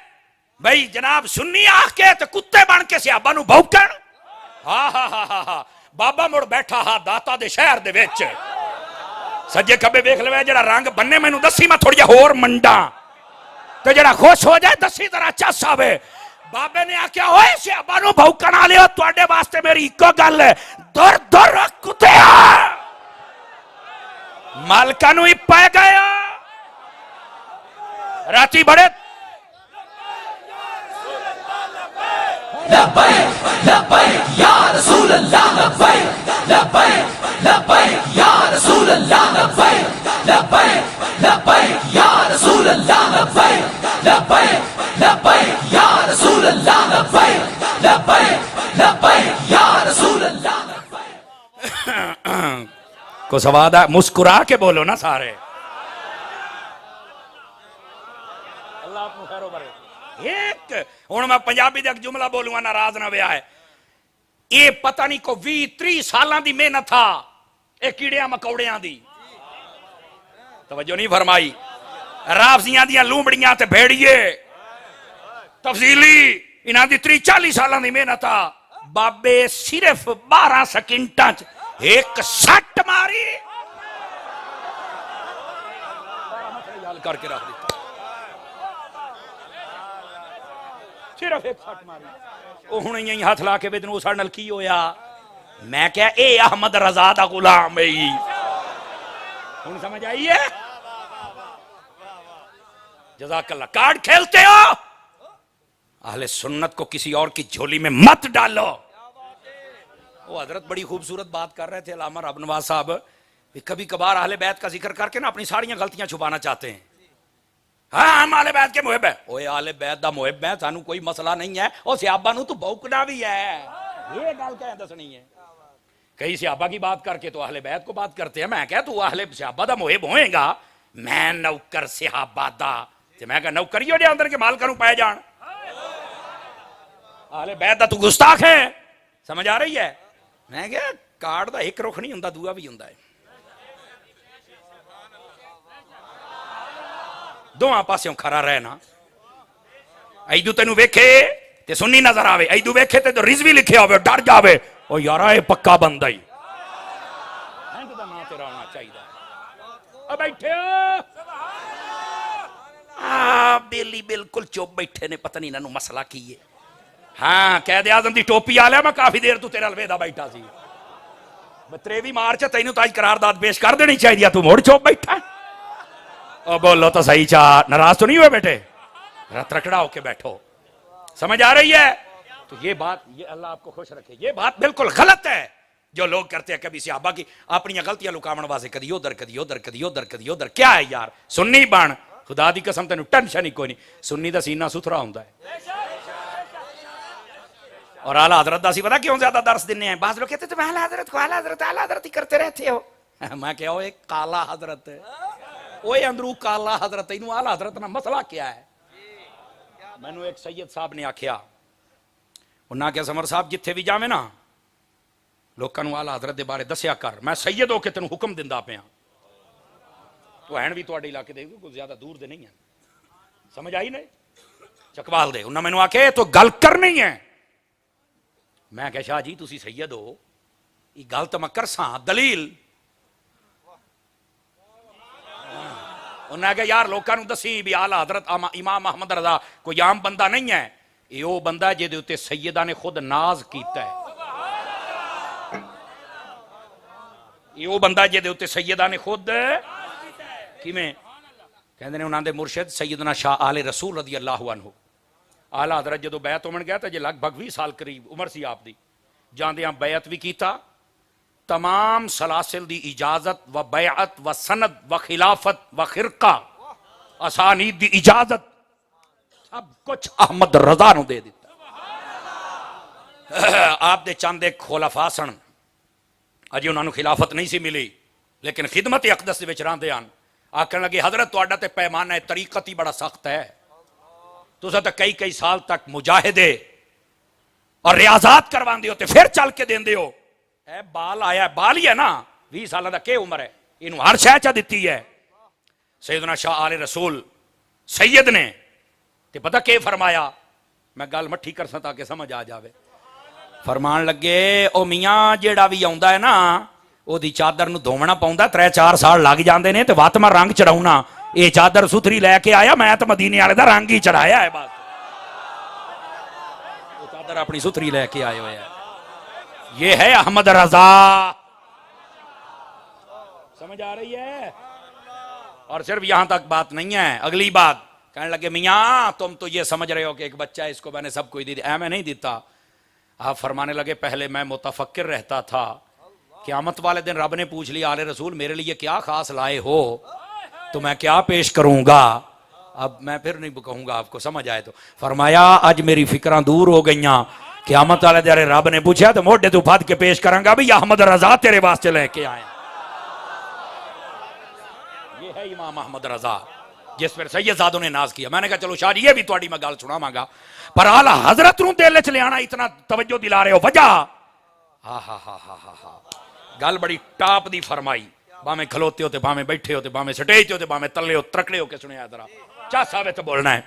भाई जनाब सुन्नी आके तो कुत्ते बन के सियाबा नूं भौंकण। हा बाबा मुड़ बैठा हा दाता दे शहर दे विच। सज्जे खब्बे वेख लवे जेड़ा रंग बन्ने मैनू दसी, मैं थोड़ी होर मंडा तो जेड़ा खुश हो जाए दसी तरह चस आवे। बाबे ने आख्या ओए सियाबा नूं भौंकण वालिओ तुहाडे वास्ते मेरी इक्को गल है, दुर दुर कुत्तिया मालका नूं ही पै गया। राती बड़े लब्बैक लब्बैक या रसूल अल्लाह, लब्बैक लब्बैक लब्बैक या रसूल अल्लाह, लब्बैक लब्बैक लब्बैक या रसूल अल्लाह, लब्बैक लब्बैक लब्बैक या रसूल अल्लाह, लब्बैक लब्बैक लब्बैक या रसूल अल्लाह। को सवाद है, मुस्कुरा के बोलो ना सारे। अल्लाह आपको खैर भरे। एक हुण मैं पंजाबी दा जुमला बोलूंगा, नाराज ना विया है। ये पता नहीं को 20-30 सालां दी मेहनत था ये कीड़ियां मकौड़ियां दी। तवज्जो नहीं फरमाई। रावजियां दियां लूंबड़ियां ते भेड़िए तफसीली इन्हां दी 30-40 सालां दी मेहनत था। बाबे सिर्फ 12 सेकंडां च एक सट मारी करके रख दी। सिर्फ एक सट मारी ਉਹ ਹੁਣ ਹੀ ਹੱਥ ਲਾ ਕੇ ਵੇਦਨ ਉਹ ਸਾਡੇ ਨਾਲ ਕੀ ਹੋਇਆ मैं क्या ए अहमद रजा दा गुलाम है हुन समझ आई है जज़ाकल्लाह कार्ड खेलते हो अहले सुन्नत को किसी और की झोली में मत डालो वो हजरत बड़ी खूबसूरत बात कर रहे थे अल्लामा रब नवाज साहब कभी कभार अहले बैत का जिक्र करके ना अपनी सारी गलतियां छुपाना चाहते हैं हाँ हम आले बैत के मुहिब है ओए आले बैत दा मुहिब है सानू कोई मसला नहीं है और सियाबा नू तो भौंकना भी है ये गल क्या दसनी है कई सियाबा की बात करके तो अहले बैत को बात करते हैं मैं क्या तू अहले सियाबा दा मुहिब होएगा मैं नौकर सियाबा दा ते मैं क्या नौकरियों दे अंदर के माल करूं पाए जान अहले बैत दा तू गुस्ताख है समझ आ रही है मैं क्या कार्ड दा एक रुख नहीं हुंदा दूआ भी हुंदा है दोवां पासों खरा रहना ऐदू तेनू वेखे ते सुन्नी नजर आवे ऐदू वेखे ते तो रिजवी लिखे होवे डर जावे ओ यारा ये पक्का बंदा ही इंज दा नाम तेरा होना चाहिए ओ बैठे बेली बिल्कुल चुप बैठे ने पता नहीं इन्हां नू मसला की है हाँ कैद आजम दी टोपी आ लिया मैं काफी देर तू तेरे अलवेदा बैठा सी 23 मार्च तैनू ताज करारदाद पेश कर देनी चाहिए तू मुड़ चुप बैठा ओ बोलो तो सही चा नाराज तो नहीं हुए बेटे रतरकड़ा होके बैठो समझ आ रही है तो ये बात ये अल्लाह आपको खुश रखे ये बात बिल्कुल गलत है जो लोग करते हैं कभी सियाबा की अपनी गलतियां लुकावन वास्ते कदी उधर कदी उधर कदी उधर कदी उधर क्या है यार सुन्नी बन खुदा दी कसम तेनू टेंशन ही कोई नहीं सुन्नी दा सीना सुथरा हुंदा है और आला हजरत दा सी पता क्यों ज्यादा दर्स देने हैं बाज लोग कहते तुम आला हजरत ही करते रहते हो मैं क्या हो एक काला हजरत ओए अंदरू काला हजरत इनू आला हजरत ना मसला क्या है मैनू एक सैयद साहब ने आख्या उन्हें आख्या समर साहब जिथे भी जावे ना लोगों को आला हजरत के बारे दसिया कर मैं सैयद होके तेन हुक्म दिंदा पिया तो हैन भी तुहाडे इलाके दे कोई ज्यादा दूर दे नहीं है समझ आई नहीं चकवाल दे उन्हें मैनू आखे तो गल करनी है मैं क्या शाह जी तुसी सैयद हो ये गल तो मैं करसा दलील उन्हें आख्या यार लोगों को दसी भी आला हजरत इमाम अहमद रजा कोई आम बंदा नहीं है ये वो बंदा जिहदे उत्ते सैयदा ने खुद नाज कीता है ये वो बंदा जिहदे उत्ते सैयदा ने खुद किवें कहंदे ने उन्हां दे मुर्शिद सैयदना शाह आले रसूल रज़ी अल्लाह अन्हु आला हजरत जो बैत होवन गया तो जे लगभग 20 साल करीब उम्र सी आपदी जांदियां बैत भी कीता तमाम सलासिल दी इजाजत व बैअत व सनद व खिलाफत व खिरका असानीद दी इजाजत सब कुछ अहमद रजा नूं दे दिता आप दे चंद एक खुलाफा सन अजे उन्होंने खिलाफत नहीं सी मिली लेकिन खिदमत अकदस दे विच रहिंदे हन आखन लगे हजरत तुहाडा ते पैमाना है तरीकत ही बड़ा सख्त है तुसीं तो कई कई साल तक मुजाहिदे और रियाजात करवांदे हो ते फिर चल के देंदे हो ए बाल आया बाल ही है ना 20 साल का क्या उम्र है इनू हर शह चा दी है सैयदना शाह आले रसूल सैयद ने ते पता के फरमाया मैं गल मट्ठी कर सका के समझ आ जाए फरमान लगे ओ मियाँ जेड़ा भी आउंदा है ना ओदी चादर नूं धोवना पौंदा 3-4 साल लग जाते हैं तो वत मैं रंग चढ़ाउना ये चादर सुथरी लैके आया मैं तो मदीने वाले दा रंग ही चढ़ाया है बस चादर अपनी सुथरी लैके आए हुए ये है अहमद रजा समझ आ रही है और सिर्फ यहां तक बात नहीं है अगली बात कहने लगे मियाँ तुम तो ये समझ रहे हो कि एक बच्चा है इसको मैंने सब कुछ दी मैं नहीं देता आप फरमाने लगे पहले मैं मुतफक्किर रहता था क़यामत वाले दिन रब ने पूछ लिया आले रसूल मेरे लिए क्या खास लाए हो तो मैं क्या पेश करूंगा अब मैं फिर नहीं कहूंगा आपको समझ आए तो फरमाया आज मेरी फिक्रां दूर हो गई क़यामत वाले दिन रब ने पूछा तो मोढे तो फद के पेश करांगा भी अहमद रजा तेरे वास्ते लेके आए ये है इमाम अहमद रजा जिस पर सैयदजादों ने नाज किया मैंने कहा चलो शाह जी ये भी तुहाडी मैं गल सुनावांगा पर आला हजरत नूं दिल च लियाना इतना तवज्जो दिला रहे हो वजह हा गल बड़ी टाप दी फरमाई भावें खलोते हो ते भावें बैठे हो ते भावें स्टेज हो ते भावें तले हो त्रकड़े हो के सुनिया जरा चासा विच बोलना है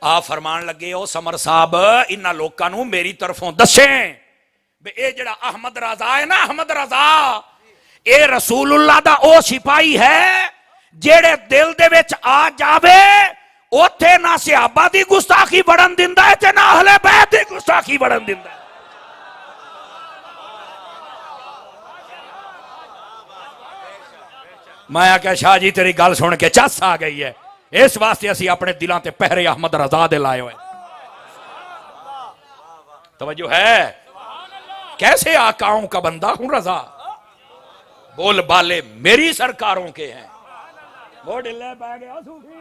आ फरमान लगे हो समर साहब इन्हां लोकां नूं मेरी तरफों दसे बे ए जेड़ा अहमद रजा है ना अहमद रजा ए रसूलुल्लाह दा ओ सिपाही है जेड़े दिल दे विच आ जावे उथे ना सहाबा दी गुस्ताखी बढ़न दिंदा है ते ना अहले बैत दी गुस्ताखी बढ़न दिंदा है। मैं आख्या शाह जी तेरी गल सुन के चस आ गई है, इस वास्ते असी अपने दिलों ते पहरे अहमद रजा दे लाए हुए। तवज्जो है? कैसे आकाओं का बंदा हूं रजा, बोल बाले मेरी सरकारों के हैं। वो ढिले पै गया सूफी।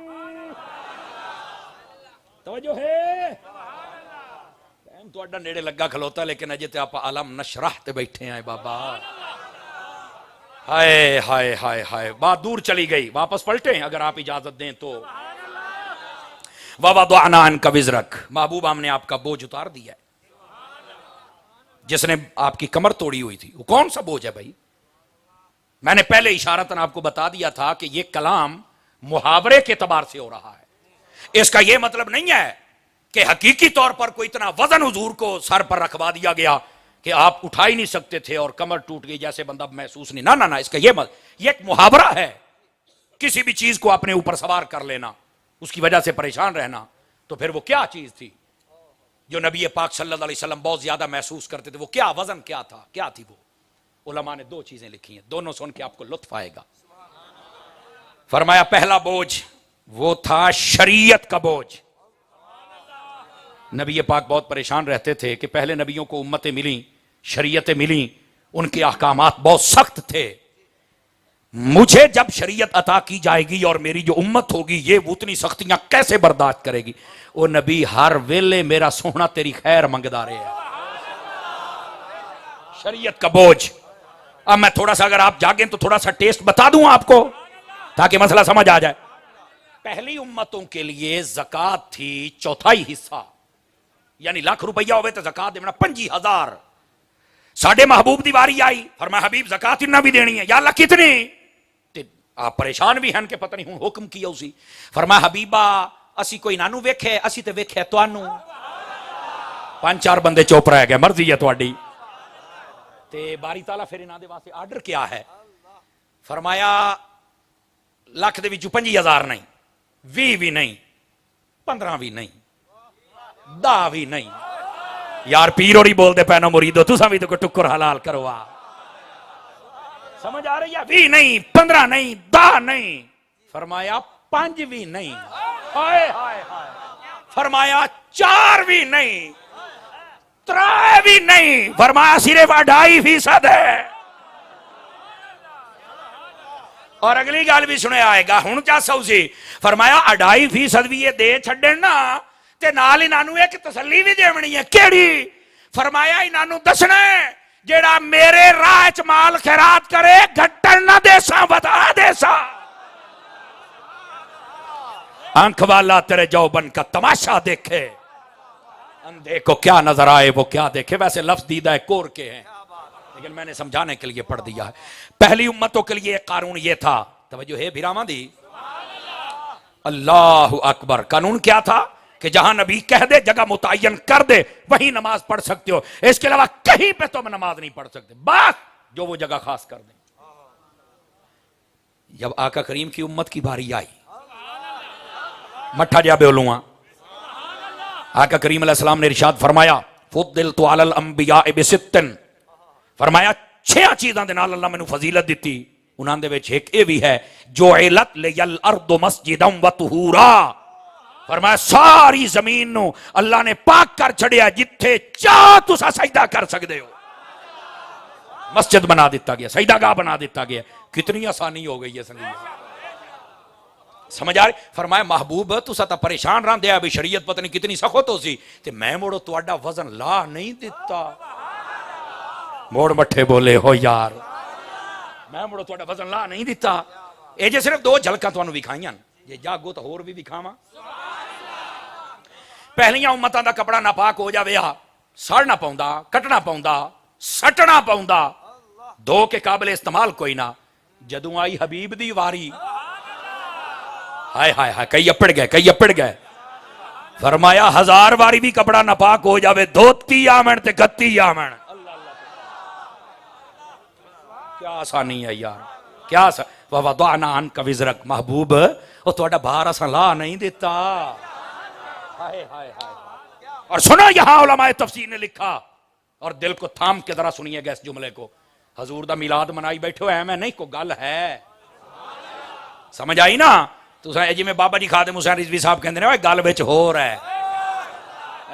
तवज्जो है? टाइम तो नेड़े लगा खलोता, लेकिन अजे ते आप आलम नशराह ते बैठे हैं बाबा। हाय हाय हाय हाय, बात दूर चली गई, वापस पलटे अगर आप इजाजत दें तो। ववदअना अन्का विज़रक, महबूब हमने आपका बोझ उतार दिया है। जिसने आपकी कमर तोड़ी हुई थी वो कौन सा बोझ है भाई? मैंने पहले इशारतन आपको बता दिया था कि यह कलाम मुहावरे के तबार से हो रहा है। इसका यह मतलब नहीं है कि हकीकी तौर पर कोई इतना वजन हुजूर को सर पर रखवा दिया गया कि आप उठा ही नहीं सकते थे और कमर टूट गई जैसे बंदा महसूस नहीं। ना ना ना, इसका यह एक मुहावरा है। किसी भी चीज को अपने ऊपर सवार कर लेना, उसकी वजह से परेशान रहना, तो फिर वो क्या चीज थी जो नबी पाक सल्लल्लाहु अलैहि वसल्लम बहुत ज्यादा महसूस करते थे? वो क्या वजन क्या था, क्या थी वो? उलमा ने दो चीजें लिखी हैं, दोनों सुन के आपको लुत्फ आएगा। फरमाया पहला बोझ वो था शरीयत का बोझ। नबी पाक बहुत परेशान रहते थे कि पहले नबियों को उम्मतें मिली, शरीयतें मिली, उनके अहकामात बहुत सख्त थे। मुझे जब शरीयत अता की जाएगी और मेरी जो उम्मत होगी ये उतनी सख्तियां कैसे बर्दाश्त करेगी? ओ नबी हर वेले मेरा सोहना तेरी खैर मंगदा रहे है। शरीयत का बोझ। अब मैं थोड़ा सा, अगर आप जागें तो थोड़ा सा टेस्ट बता दूं आपको ताकि मसला समझ आ जाए। पहली उम्मतों के लिए ज़कात थी चौथाई हिस्सा, यानी लाख रुपया होवे तो ज़कात देना 25,000। साडे महबूब दी वारी आई, फरमाया हबीब ज़कात इन्ना भी देनी है। या अल्लाह कितनी? आप परेशान भी हैं कि पता नहीं हूं हुक्म किया उसी। फरमाया हबीबा असी कोई नानू वेखे, असी ते वेखे तुहानू। 5-4 बंदे चुप रह गए, मर्जी है तुहाडी। ते बारी ताला फिर इन्हां दे वास्ते आर्डर क्या है? फरमाया लख दे विचों 25,000 नहीं, 20 भी नहीं, 15 भी नहीं, 10 भी नहीं। यार पीर और ही बोलते पैनो मुरीदो, तुसा भी तो कोई टुक्कर हलाल करवा। समझ आ रही है? 20 नहीं, 15 नहीं, 10 नहीं, फरमाया 5 भी नहीं, हाय हाय हाय, फरमाया 4 भी नहीं, 3 भी नहीं, फरमाया सिर्फ 2.5% है। और अगली गल भी सुने आएगा हुण क्या सौसी। फरमाया 2.5% भी ये दे छड्डण ना ते नाल इन्हां एक तसल्ली भी देवनी है। केड़ी? फरमाया इन्हां दसना है जेड़ा मेरे राह च माल खैरात करे घटन ना देसा बता देसा। आंख वाला तेरे जौबन का तमाशा देखे, अंधे को क्या नजर आए वो क्या देखे। वैसे लफ्ज दीदा है कोर के हैं, लेकिन मैंने समझाने के लिए पढ़ दिया है। पहली उम्मतों के लिए कानून ये था, तवज्जो है भिरामा दी, अल्लाह अकबर। कानून क्या था कि जहां नबी कह दे, जगह मुतय्यन कर दे, वहीं नमाज पढ़ सकते हो, इसके अलावा कहीं पे तुम नमाज नहीं पढ़ सकते, बस जो वो जगह खास कर दे। जब आका करीम की उम्मत की बारी आई, मट्ठा जा बोलूंगा, आका करीम अलैहिस्सलाम ने इरशाद फरमाया फुद्दिलतु अलल अंबिया बिसित्तिन, फरमाया 6 चीज़ां दे नाल अल्लाह मैनू फजीलत दिती। उन्हां दे विच एक ये भी है जो इलत लियल अर्दु मस्जिदम व तुहूरा, फरमाया सारी जमीन नु अल्लाह ने पाक कर छड़िया, जिथे चाह तुसा सजदा कर सकते हो। मस्जिद बना दिता गया, सजदागाह बना दिता गया। कितनी आसानी हो गई है संगीत, समझ आ रही? फरमाया महबूब तुसा तो परेशान रहंदे आ भी शरीयत पता नहीं कितनी सख्त हो सी, ते मैं मुड़ो तुहाडा वजन ला नहीं दिता। मोड़ मट्ठे बोले हो यार, मैं मुड़ो तुहाडा वजन ला नहीं दिता। ये जे सिर्फ 2 झलकां तुहानू विखाईयां, जे जागो तो होर भी विखावां। पहलियां उम्मतां दा कपड़ा नापाक हो जावे, सड़ना पाउंदा, कटना पाउंदा, सटना पाउंदा, धो के काबिल इस्तेमाल कोई ना। जदों आई हबीब दी वारी, हाय हाय हाय, कई अपड़ गए, कई अपड़ गए। फरमाया 1000 बारी भी कपड़ा नापाक हो जावे, धोती आमन ते गत्ती आमन। क्या आसानी है यार, क्या ववदाना अन्का विज़रक, महबूब वो ਤੁਹਾਡਾ भार असां ला नहीं देता। हाय हाय हाय। और सुना यहां उलमाए तफसीर ने लिखा, और दिल को थाम के जरा सुनिएगा इस जुमले को, हजूर दा मिलाद मनाई बैठो है मैं नहीं, को गल है समझ आई ना। तुसां जिवें बाबा जी खादिम हुसैन रिजवी साहब कहंदे ने गल विच होर है,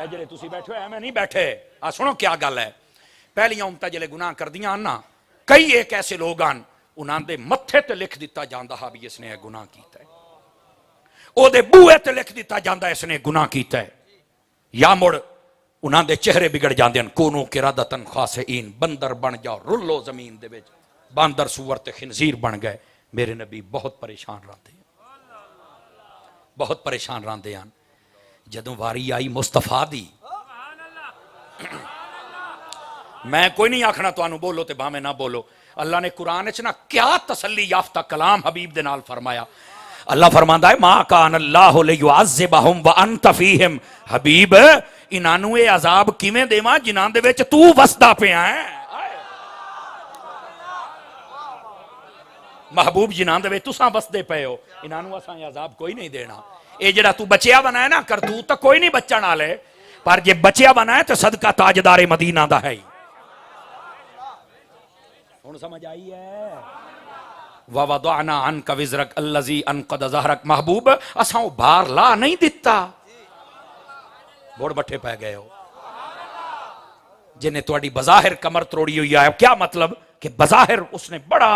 जेड़े तुसीं बैठे हो मैं नहीं बैठे। आ सुनो क्या गल है। पहलियां उम्मतां जिहड़े गुनाह करदियां ना, कई एक ऐसे लोग हैं उन्होंने मत्थे ते लिख दिता जाता है भी इसने गुनाह किया है, ओदे बूहे ते लिख दिता जाता इसने गुनाह किया है, या मुड़ उन्होंने चेहरे बिगड़ जाते हैं। कोनो किरादतन खासिईन, बंदर बन जाओ रुलो जमीन दे विच, बांदर सूअर ते खिंजीर बन गए। मेरे नबी बहुत परेशान रहते हैं, बहुत परेशान रहते हैं। जदों वारी आई मुस्तफा दी, मैं कोई नहीं आखना तुहानू बोलो ते भावें ना बोलो, अल्लाह ने कुरान च ना क्या तसल्ली याफ्ता कलाम हबीब दे नाल फरमाया। अल्लाह फरमांदा है मा कान अल्लाहु लियुअज़्ज़िबहुम व अंत फीहिम, हबीब इन्हां ये अजाब किवें देवां जिन्हां दे विच तू वसदा पिया है। महबूब जिन्हां दे विच तुसां वसदे पए हो, इन्हां असां अजाब कोई नहीं देना। ये जेड़ा तू बचिया बना है ना करतूत, तो कोई नहीं बचण वाले, पर जे बचिया बना है तो सदका ताजदारे मदीना दा है। हुण समझ आई है। ववदाना अन्का विज़रक अल्लज़ी अनक़द ज़हरक, महबूब असां वो भार ला नहीं दिता, बोड़ बट्ठे पै गए हो। जिन्हें तुहाडी बज़ाहिर कमर तोड़ी हुई है, क्या मतलब कि बज़ाहिर उसने बड़ा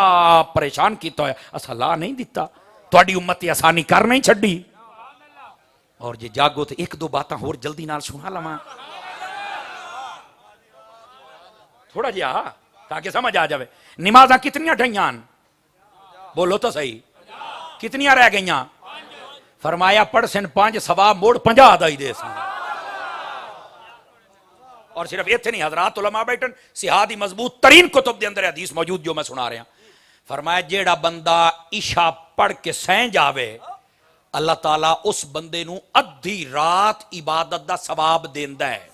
परेशान किया है, असा ला नहीं दिता, तुहाडी उम्मत आसानी कर नहीं छड्डी। और जे जागो तो एक दो बातें होर जल्दी नाल सुना लवां थोड़ा जिहा, ताकि समझ आ जाए। नमाज़ां कितनियां ढईयां, बोलो तो सही, कितनियां रह गईयां? फरमाया पढ़ सिन 5 सवा मोड़ 50 दा ही दे सन। और सिर्फ इत्थे नहीं, हजरात उलमा बैठन, सिहादी मजबूत तरीन कुतुब दे अंदर हदीस मौजूद जो मैं सुना रहा। फरमाया जेड़ा बंदा इशा पढ़ के सह जावे, अल्लाह ताला उस बंदे नू अद्धी रात इबादत दा सवाब देंदा है।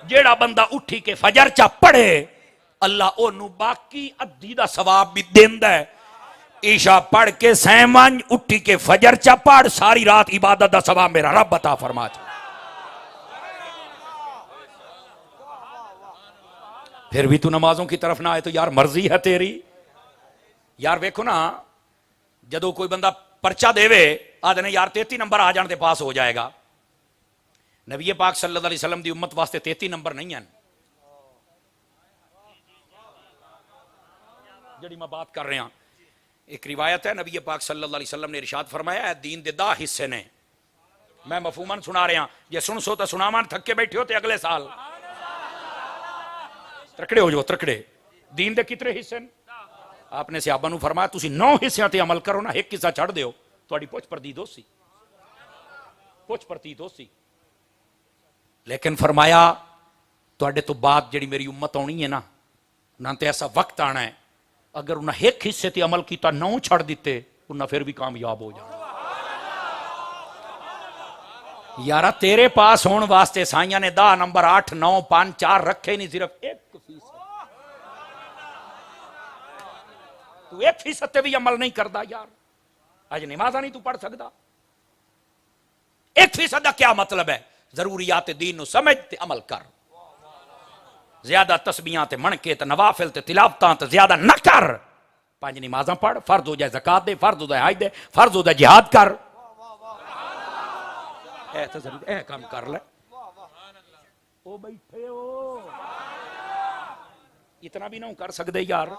जेड़ा बंदा उठी के फजर चा पढ़े, अल्लाह ओनू बाकी अद्धी दा सवाब भी देंदा है। ईशा पढ़ के सहमन उठी के फजर चा पढ़, सारी रात इबादत दा सवाब मेरा रब अता फरमा। फिर भी तू नमाजों की तरफ ना आए तो यार मर्जी है तेरी। यार वेखो ना, जदों कोई बंदा परचा देवे आदने यार 33 नंबर आ जाने पास हो जाएगा। नबी पाक सल्लल्लाहु अलैहि वसल्लम दी उम्मत वास्ते 33 नंबर नहीं है। जड़ी मैं बात कर रहा, एक रिवायत है नबी पाक सल्लल्लाहु अलैहि वसल्लम ने इरशाद फरमाया है दीन दे 10 हिस्से ने। मैं मफहूमन सुना रहा, जे सुन सो तो सुनावन, थके बैठे हो तो अगले साल त्रकड़े हो जाओ। त्रकड़े दीन दे कितने हिस्से ने? आपने सहाबा नू फरमाया तुसी 9 हिस्सों ते अमल करो ना, एक हिस्सा छड़ दियो, तुहाडी पुछ प्रतीत होसी, पुछ प्रतीत होसी। लेकिन फरमाया तुहाडे तो बाद जिहड़ी मेरी उम्मत आनी है ना, ना ते ऐसा वक्त आना है अगर उन्हें एक हिस्से ते अमल किया 9 छड़ दिते, उन्हें फिर भी कामयाब हो जाना। यारा तेरे पास होने वास्ते साइया ने 10 नंबर 8 9 5 4 रखे नहीं, सिर्फ 1%। तू 1% भी अमल नहीं करता यार। आज नमाज़ा नहीं तू पढ़ सकता। 1% का क्या मतलब है? जरूरियात दीन नू समझ ते अमल कर। ज्यादा तस्बीहां ते मनके ते नवाफिल ते तिलावतां ते ज्यादा न कर। 5 नमाज़ां पढ़, फर्ज हो जाए ज़कात दे, फर्ज हो जाए हज दे, फर्ज हो जाए जिहाद कर। ऐ तो जरूर ऐ काम कर ले। ओ बैठे हो, इतना भी नहीं कर सकते यार।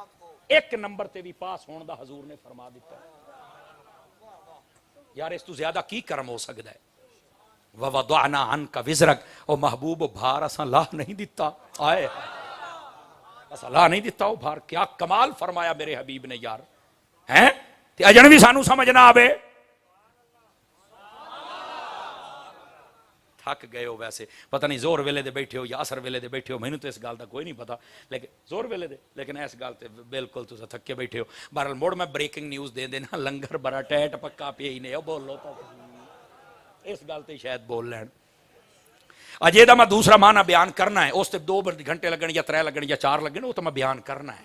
1 नंबर ते भी पास होने का हजूर ने फरमा दिता यार, इस तू ज्यादा की कर्म हो सकता है? ववदाना अन्का विज़रक, ओ महबूब भार असा ला नहीं दिता, आए असा ला नहीं दिता वो भार। क्या कमाल फरमाया मेरे हबीब ने यार, हैं ते अजन भी सानू समझ ना आवे। थक गए हो वैसे, पता नहीं जोर वेले दे बैठे हो या असर वेले दे बैठे हो, मैनू तो इस गल का कोई नहीं पता, लेकिन जोर वेले दे, लेकिन इस गल ते बिल्कुल तुम थके बैठे हो। बहरहाल मोड़ मैं ब्रेकिंग न्यूज़ दे देना, लंगर बड़ा टैट पक्का पे ही ने, बोलो तो इस गल ते शायद बोल लैन। अजे दा मैं दूसरा माना बयान करना है, उस ते 2 घंटे लगन या 3 लगन या 4 लगन, वो तो मैं बयान करना है।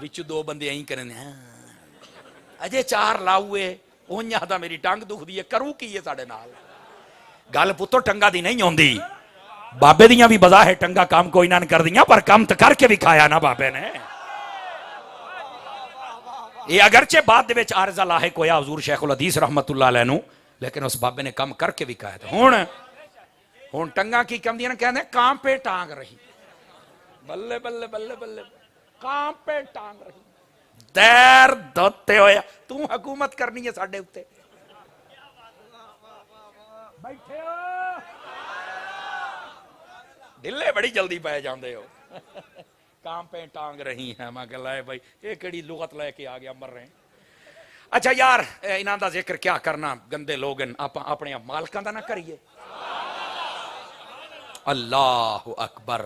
विच दो बंदे ऐं करें अजे चार लाऊए उंज आखदा मेरी टंग दुखदी है, करूं की है साडे नाल। गल पुत्तो टंगा दी नहीं आउंदी, बाबे दियां भी बजा है टंगा काम कोई ना कर दियां, पर काम तो करके भी खाया ना बाबे ने। ये अगरचे बाद दे विच आरज़ा लाहिक होया हुजूर शेखुल हदीस रहमतुल्लाह अलैह नूं, लेकिन उस बाबे ने काम करके भी खाया। हुण टंगा की कहंदियां ने, कहंदे काम पे टांग रही, बल्ले बल्ले बल्ले बल्ले, काम पे टांग रही। दैर दोते होया तू हुकूमत करनी है साडे उत्ते, बैठे हो ढिले बड़ी जल्दी पै जाते हो। काम पे टांग रही है, मैं कह लाए भाई ये केड़ी लुगत लेके आ गया, मर रहे। अच्छा यार इन्हां दा जिक्र क्या करना, गंदे लोग आप अपने मालकां दा ना करिए। अल्लाह अकबर।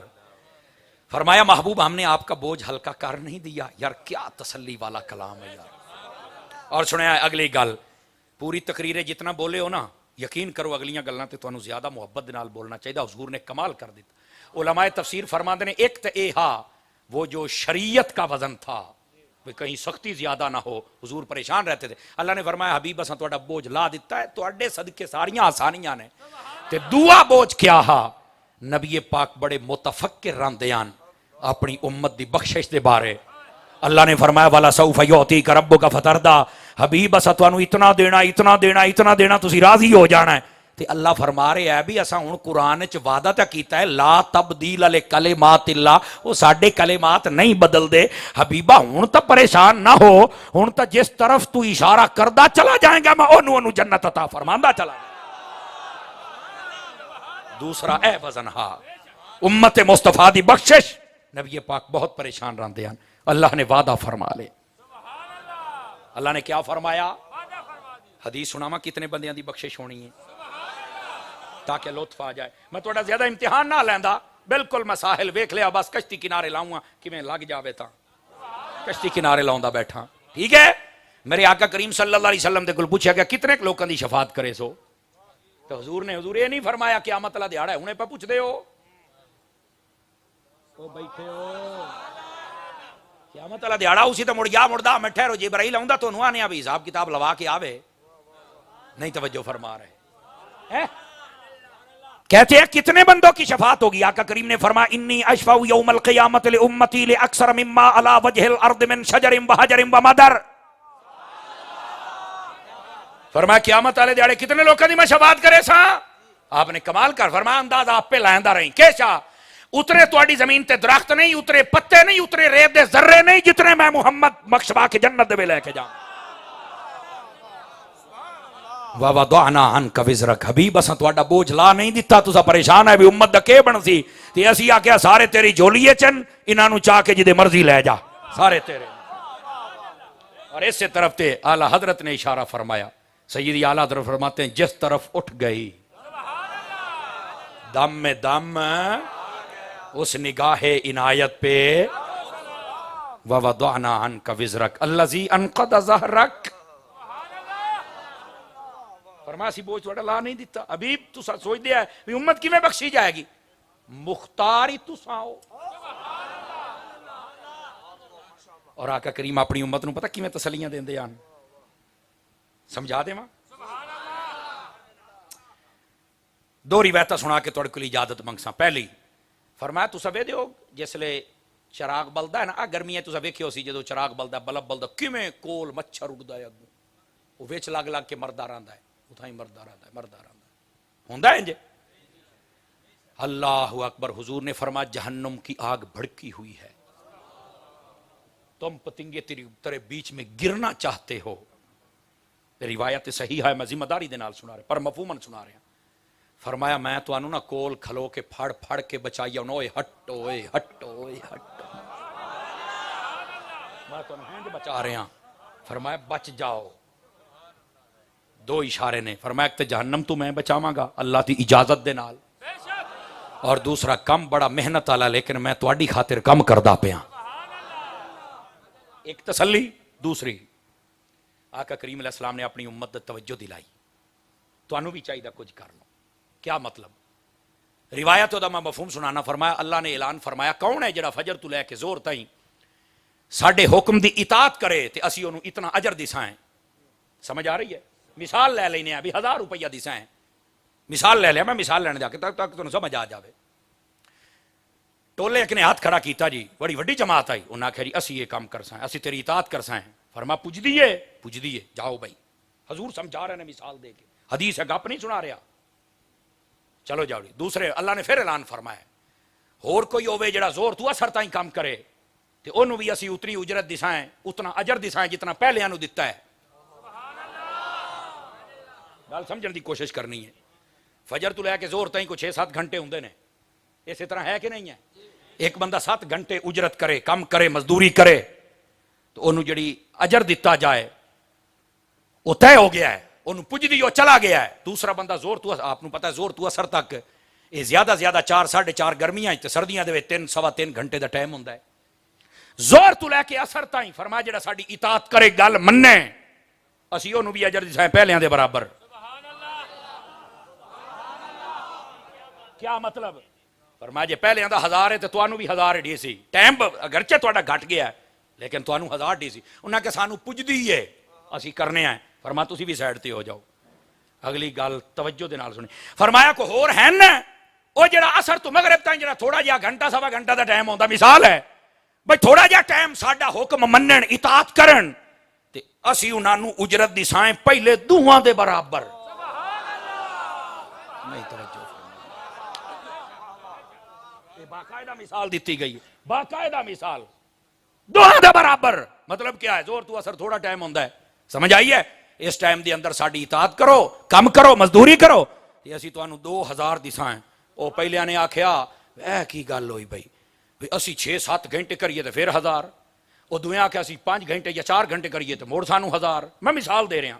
फरमाया महबूब हमने आपका बोझ हल्का कर नहीं दिया। यार क्या तसल्ली वाला कलाम है यार। और सुनिया अगली गल, पूरी तकरीर जितना बोले हो ना, यकीन करो अगलियां गल्लां ते तुहानू ज्यादा मुहब्बत दे नाल बोलना चाहिए। हुजूर ने कमाल कर दिता। उलमाए तफसीर फरमाते ने, एक तो ये हा वो जो शरीयत का वजन था, कहीं सख्ती ज्यादा ना हो, हुजूर परेशान रहते थे। अल्लाह ने फरमाया हबीब असां तुहाडा बोझ ला दिता है, तुहाडे सदके सारियां आसानियां ने। ते दूआ बोझ क्या हा, नबी पाक बड़े मुतफक्किर रहंदे हन अपनी उम्मत दी बख्शिश दे बारे। अल्लाह ने फरमाया वाला सौफ युतीका रब्बुका फतरदा, हबीब असां तुहानू इतना देना इतना देना इतना देना, तुसी राजी हो जाना है। ते अल्लाह फरमा रहे है भी असां हुण कुरान च वादा तां कीता है, ला तब्दील ले कलिमातिल्लाह, वो साडे कलिमात नहीं बदलदे। हबीबा हुण तां परेशान ना हो, हुण तां जिस तरफ तू इशारा करदा चला जाएगा मैं ओनू ओनू जन्नत अता फरमांदा चला। दूसरा ए वजन हा उम्मत मुस्तफा दी बख्शिश, नबी पाक बहुत परेशान रहते हैं। अल्लाह ने वादा फरमा ले। अल्लाह ने क्या फरमाया, हदीस सुनावा कितने बंदियां दी बख्शिश होनी है ताकि लुत्फ आ जाए। मैं थोड़ा ज्यादा इम्तिहान ना लैंदा, बिल्कुल मैं साहिल वेख लिया, बस कश्ती किनारे लाऊंगा कि मैं लग जावे ता कश्ती किनारे लाउंदा बैठा। ठीक है, मेरे आका करीम सल्लल्लाहु अलैहि वसल्लम दे कोल पूछा गया कितने लोगों की शफात करे सो, तो हुजूर ये नहीं फरमाया क़यामत वाला दिहाड़ा है हुणे पे पूछदे हो, ओ बैठे हो क़यामत वाला दिहाड़ा उसी तो मुड़ जा मुड़दा मैं ठहरो जिब्राइल आउंदा तोनू आने भी हिसाब किताब लवा के आवे। नहीं तवज्जो फरमा रहे हैं। कहते हैं कितने बंदों की शफात होगी, आका करीम ने फरमाया इन्नी अशफाउ यौमल क़ियामत लि उम्मती लि अक्सर मिम्मा अला वजहिल अर्द मिन शजरिन व हजरिन व मदर। फरमाया क़यामत वाले दिहाड़े कितने लोगों की मैं शफात करे सा। आपने कमाल कर फरमाया अंदाजा आप पे लांदा रही केशा, उतरे तुहाडी जमीन ते दरख्त नहीं, उतरे पत्ते नहीं, उतरे रेत दे जर्रे नहीं, जितने मैं मुहम्मद मकसबा के जन्नत दे लेके जाऊं। ववदअना अन्का विज़रक, हबीब असां तुहाडा बोझ ला नहीं दिता, तुसा परेशान है भी उम्मत दा के बनसी, ते असीं आख्या सारे तेरी झोलीए चन, इन्हां नूं चाह के जिदे मर्जी ले जा, सारे तेरे। और इस तरफ ते आला हजरत ने इशारा फरमाया, सैयदी आला हजरत फरमाते हैं जिस तरफ उठ गई दम में दम उस निगाहे इनायत पे, ववदअना अन्का विज़रक अल्लज़ी अनक़द ज़हरक। फरमासी बोझ थोड़ा ला नहीं दिता। अभी तू सोच दिया है उम्मत किवें बख्शी जाएगी, मुख्तार ही तुसा हो। और आका करीम अपनी उम्मत नूं पता किवें तसलियां देंदे हन, समझा देवां। दो रिवायत सुना के तुहाडे कोल इजाजत मंगसा। पहली फरमाया तुसा वे दिओ जिसले चराग बलदा है ना, आ गर्मियां तुसा वेखियो सी जदों चराग बलदा बल्ब बलदा किवें कोल मच्छर उड़दा है अगों, वो विच लग लग के मरदा रहिंदा है, उठाई मरदा रहता है मरदा रहता होंदा है इंज। अल्लाहु अकबर। हुजूर ने फरमाया जहन्नुम की आग भड़की हुई है, तुम पतिंगे तेरे बीच में गिरना चाहते हो। रिवायत सही है, मैं जिम्मेदारी दे नाल सुना रहा पर मफहूमन सुना रहा। फरमाया मैं तुहानू ना कोल खलो के फड़ फड़ के बचाई आउना, ओए हट ओए हट ओए हट, मैं तुहानू इंज बचा रहा। फरमाया बच जाओ। दो इशारे ने, फरमाया एक तो जहन्नम तू मैं बचावांगा अल्लाह की इजाजत दे नाल, और दूसरा कम बड़ा मेहनत वाला लेकिन मैं तुहाडी खातिर कम करदा पिया। एक तसल्ली, दूसरी आका करीम अलैहिस्सलाम ने अपनी उम्मत दी तवज्जो दिलाई, तुहानू भी चाहिए कुछ कर लो। क्या मतलब, रिवायत मैं मफहूम सुनाना। फरमाया अल्लाह ने ऐलान फरमाया कौन है जिहड़ा फजर तू लैके जोर ताईं साडे हुक्म दी इतात करे तो असी उन्होंने इतना अजर दिसाएं। समझ आ रही है? मिसाल ले लेने भी 1000 रुपया दिसाएं, मिसाल ले लिया मैं, मिसाल लेने जाके तक तुम समझ आ जाए। टोले एक ने हाथ खड़ा किया जी, बड़ी वड्डी जमात आई, उन्हें आख्या जी असी ये काम कर सां, असी तेरी इतात कर सां। फरमा पुज दिए जाओ भाई, हजूर समझा रहे ने मिसाल दे के, हदीस है, गप नहीं सुना रहा। चलो जाओ जी। दूसरे अल्लाह ने फिर ऐलान फरमाया, होर कोई होवे जेड़ा जोर तू असर ताई काम करे तो उन्होंने भी असी उतनी उजरत दिसाएं, उतना अजर दिसाएं जितना पहले दिता है। गल समझने की कोशिश करनी है। फजर तो लैके जोर ताई को 6-7 घंटे होंगे ने, इस तरह है कि नहीं है? एक बंदा 7 घंटे उजरत करे, काम करे, मजदूरी करे तो उन्होंने जी अजर दिता जाए वो तय हो गया है, उन्होंने पुजदी वो चला गया है। दूसरा बंदा जोर तू, आपको पता है जोर तू असर तक ये ज्यादा ज्यादा 4-4.5 गर्मियां सर्दियां दे 3-3.25 घंटे का टाइम होंगे। जोर तू लैके असर ताई फरमाया जेड़ा साडी इतात करे, गल मन्ने, असी उन्होंने भी अजर दिसाएं पहलियां दे बराबर। क्या मतलब? फरमाया जे पहले 1000 है तो तुहानू भी 1000 डी सी, टाइम अगरचे तुहाडा घट गया है लेकिन तुहानू 1000 डी सी। उन्हें कहा सानू पुजदी है, असी करने हैं। फरमा तुसी भी साइड ते हो जाओ। अगली गल तवज्जो दे नाल सुनी। फरमाया को होर है ना वो जेड़ा असर तो मगरिब ताईं जेड़ा थोड़ा जिहा घंटा सवा घंटा का टाइम होंदा, मिसाल है भाई थोड़ा जिहा टाइम साडा हुक्म मन्नण, इतात करन ते असी उन्हां उजरत दिसाएं पहले दूहां दे बराबर। नहीं तवज्जो, बाकायदा मिसाल दी गई है, बाकायदा मिसाल दोहां दे बराबर। मतलब क्या है? जोर तू असर थोड़ा टाइम होंदा है, समझ आई है? इस टाइम के अंदर साडी इतात करो, कम करो, मजदूरी करो ते असी तुहानू 2000 दिसाएं। ओ पहलिया ने आख्या ऐ की गल होई भाई, असी 6-7 घंटे करिए तो फिर 1000, वो दुए आख्या असी 5 घंटे या 4 घंटे करिए तो मुड़ सानू 1000। मैं मिसाल दे रहा।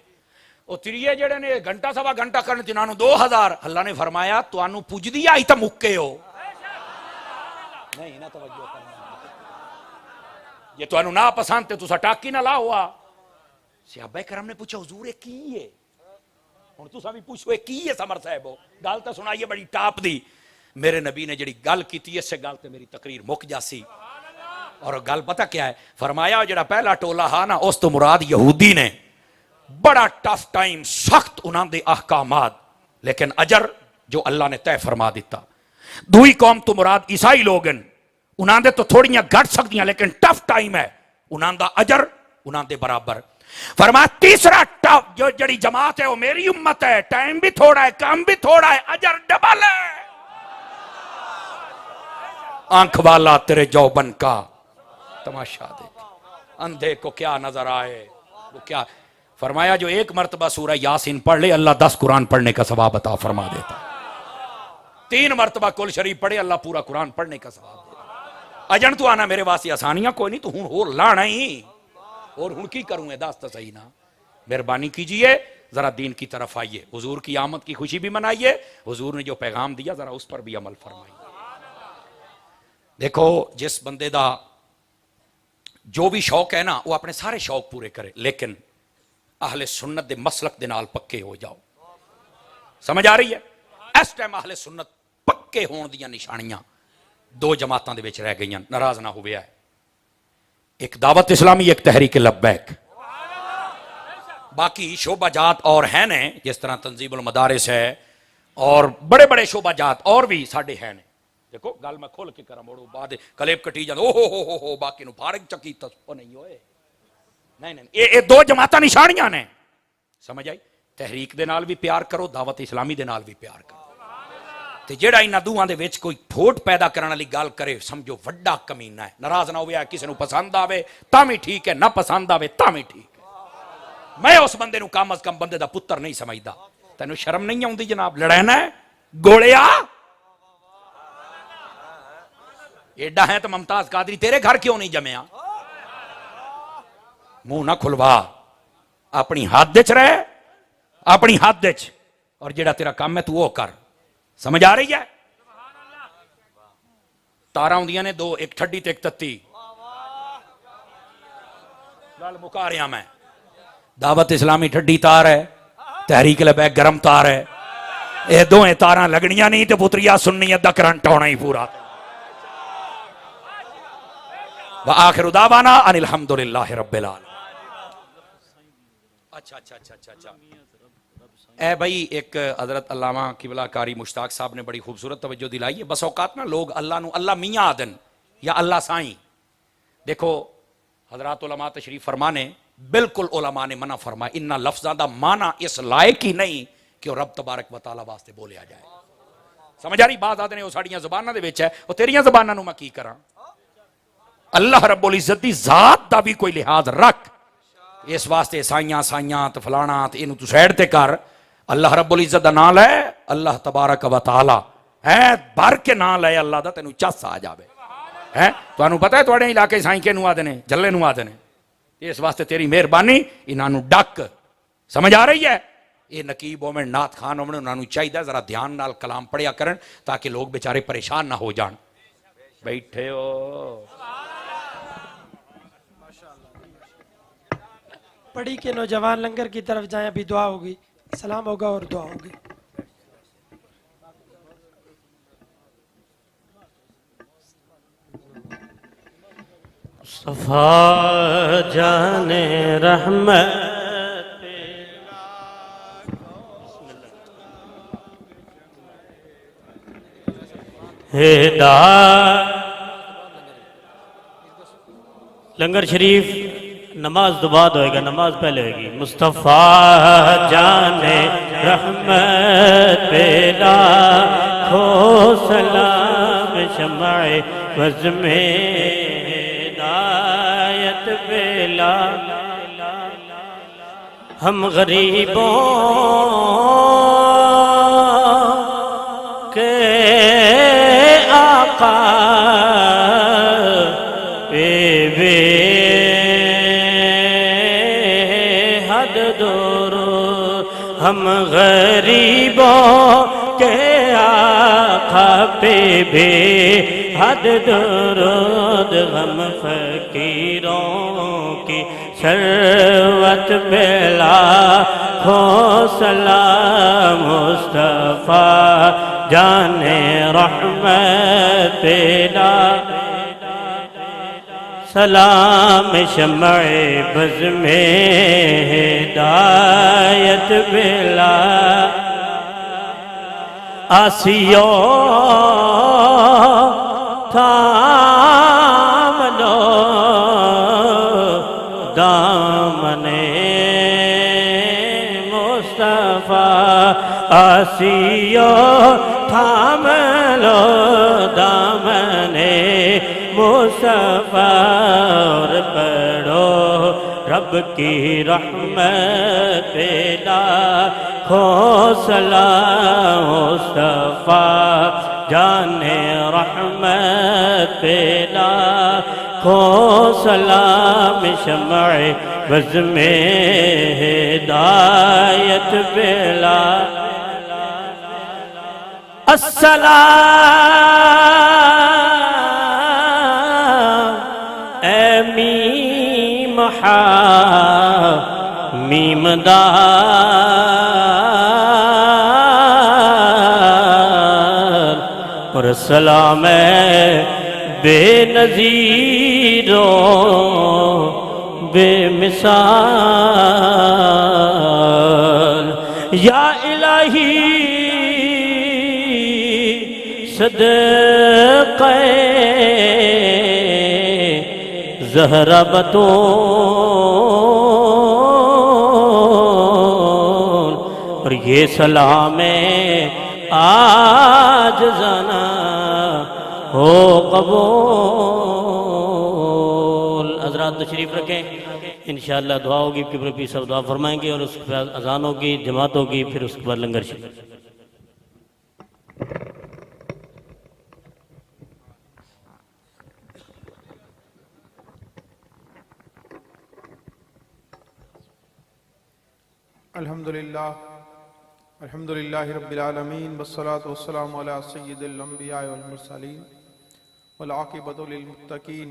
वो त्रिए जेड़े ने घंटा सवा घंटा करन तिन्हां नू 2000। अल्लाह ने फरमाया तुहानू पुजदी आई तो मुक्के हो नहीं ना, तवज्जो करना। ये तुहानू ना पसंद ते तुसा टाकी ना लाओ। सहाबा करम ने पूछा हुजूर की है, हुण तुसा भी पूछो की है समर साहब? गल तो सुनाइए बड़ी टाप दी। मेरे नबी ने जी गल की इस गल ते मेरी तकरीर मुक जासी। और गल पता क्या है? फरमाया जेड़ा पहला टोला हा ना उस तो मुराद यहूदी ने, बड़ा टफ टाइम, सख्त उन्हां दे अहकामात, लेकिन अजर जो अल्लाह ने तय फरमा दिता। दूई कौम तो मुराद ईसाई लोगन, उन्हां दे तो थोड़ियां घट सकदियां लेकिन टफ टाइम है, उन्हां दा अजर उन्हां दे बराबर। फरमाया तीसरा टफ जो जड़ी जमात है वो मेरी उम्मत है, टाइम भी थोड़ा है, काम भी थोड़ा है, अजर डबल है। आंख वाला तेरे जौबन का तमाशा देख, अंधे को क्या नजर आए वो क्या। फरमाया जो एक मर्तबा सूरह यासीन पढ़ ले अल्लाह 10 कुरान पढ़ने का सवाब अता फरमा देता। 3 मर्तबा कुल शरीफ पढ़े अल्लाह पूरा कुरान पढ़ने का सवाब देता। अजन तो आना मेरे वास्ते आसानियां कोई नहीं, तो हूं होर लाना ही, और हूं की करूं? दस तो सही ना। मेहरबानी कीजिए जरा दीन की तरफ आइए, हुजूर की आमद की खुशी भी मनाइए, हुजूर ने जो पैगाम दिया जरा उस पर भी अमल फरमाइए। देखो जिस बंदे दा जो भी शौक है ना वो अपने सारे शौक पूरे करे, लेकिन अहले सुन्नत दे मसलक दे नाल पक्के हो जाओ। समझ आ रही है? इस टाइम अहले सुन्नत पक्के होने दी निशानियां 2 जमातां दे विच रह गईयां, नाराज ना होवे है। एक दावत इस्लामी, एक तहरीक लब्बैक। बाकी शोबाजात और हैं ने, जिस तरह तंजीमुल मदारिस है और बड़े बड़े शोबाजात और भी साडे हैं ने। देखो गल मैं खोल के करा मोड़ो बाद कलेब कटी जांदे ओ हो बाकी नु फारग चकी तो नहीं होए। नहीं ये 2 जमातां निशानियां ने। समझ आई? तहरीक दे नाल भी प्यार करो, दावत इस्लामी दे नाल भी प्यार करो। ते जेड़ा इन्हां दूहां दे विच कोई ठोट पैदा करने वाली गल करे समझो वड्डा कमीना है। नाराज ना होवे, किसी नूं पसंद आवे तां भी ठीक है, ना पसंद आवे तां भी ठीक है। मैं उस बंदे नूं कम अज कम बंदे दा पुत्तर नहीं समझदा। तैनूं शर्म नहीं आउंदी जनाब? लड़ैना है गोलिया एडा है तो मुमताज कादरी तेरे घर क्यों नहीं जमया? मुंह ना खुलवा, अपनी हद च रह, अपनी हद च, और जेड़ा तेरा काम है तू वो कर। समझ आ रही है? तारा होंदियां ने 2, एक ठड्डी ते एक तत्ती। गल मुका रहा मैं। दावत इस्लामी ठड्डी तार है, तहरीक लब्बैक गरम तार है। ये दोवें तारां लगनियां नहीं तो पुत्रिया सुन्नी अद्धा करंट आना ही पूरा। व आखिरु दावाना अनिल हम्दुलिल्लाहि रब्बिल आलमीन। अच्छा। ए भाई, एक हजरत अल्लामा किबला कारी मुश्ताक साहब ने बड़ी खूबसूरत तवज्जो दिलाई है। बस औकात ना लोग अल्लाह नु अल्लाह मियाँ आदन या अल्लाह साईं। देखो हजरात उलमा तशरीफ फरमाने, बिल्कुल उलमा ने मना फरमाया, इन्ना लफ्ज़ां दा माना इस लायक ही नहीं कि रब तबारक व तआला वास्ते बोलिया जाए। समझ आ रही बात? आदने वो साड़ियां ज़बानां दे विच है, वो तेरियां ज़बानां नूं मैं की करां? अल्लाह रब्बुल इज्जत दी जात दा भी कोई लिहाज रख। इस वास्ते साइयां साइयां ते फलाना ते इनू तू साइड ते कर। अल्लाह रब्बुल इज्जत दा नाम लै, अल्लाह तबारक व तआला है भर के नाम लै अल्लाह दा, तेनू चस आ जावे है। तुहानू पता है तुहाडे इलाके साईं किनू आदे ने? जल्ले नू आदे ने। इस वास्ते तेरी मेहरबानी इन्हां नू डक। समझ आ रही है? ये नकीब होवे नात खान होवे, उन्हां नू चाहिए जरा ध्यान नाल कलाम पढ़िया करन ताकि लोग बेचारे परेशान ना हो जान। बैठे हो पढ़ी के नौजवान लंगर की तरफ जाएं, अभी दुआ होगी, सलाम होगा और दुआ होगी। सफा जाने रहमत हेदा लंगर शरीफ नमाज तो बाद होएगा, नमाज पहले होगी। मुस्तफ़ा जाने रहमत पेला खो सलाम शमाए वज़ में हिदायत पेला। हम गरीबों के आका हम गरीबों के आका पे बे हद दरूद, हम फकीरों की शरवत बेला खो सलाम मुस्तफ़ा जाने रहमत पेला। सलाम शम्ए बज़ में हिदायत बेला। आसियो थाम लो दामने मुस्तफ़ा, आसियो थाम लो दामने मुस्तफ़ा। और पढ़ो रब की रहमत पेला खो सलाम मुस्तफ़ा जाने रहमत पेला खो सलाम शम्ए बज़ में हिदायत पेला। अस्सलाम ए मीम हा मीम दार और सलाम बेनज़ीरो बेमिसाल। या इलाही सदक़े ज़हरा बतूल, और ये सलाम आज जना हो कबूल। हज़रात तशरीफ़ रखें, इंशाअल्लाह दुआ होगी, कि सब दुआ फरमाएंगे और उसके बाद अजान होगी, जमात होगी, फिर उसके बाद लंगर शरीफ। अल्हम्दुलिल्लाहि रब्बिल आलमीन वस्सलातु वस्सलामु अला सय्यिदिल अंबिया वल मुरसलीन वल आक़िबतु लिल मुत्तकीन।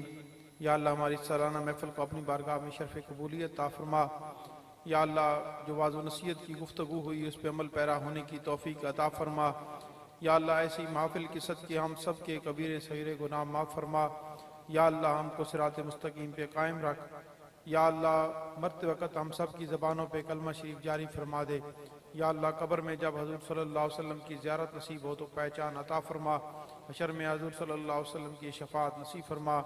या अल्लाह हमारी सालाना महफ़िल को अपनी बारगाह में शर्फ़ कबूलियत अता फरमा। या अल्लाह जो वाज़ नसीहत की गुफ्तगू हुई उस पर अमल पैरा होने की तौफ़ीक अता फरमा। या अल्लाह ऐसी महफ़िल की सदक़े हम सब के कबीरे सग़ीरे गुनाह माफ़ फरमा। या अल्लाह हमको सिरात मुस्तकीम पे कायम रख। या अल्लाह मरते वक़्त हम सब की ज़बानों पे कलमा शरीफ जारी फरमा दे। या अल्लाह कब्र में जब हजूर सल्लल्लाहु अलैहि वसल्लम की ज़ियारत नसीब हो तो पहचान अता फरमा। हशर में हजूर सल्लल्लाहु अलैहि वसल्लम की शफाअत नसीब फरमा।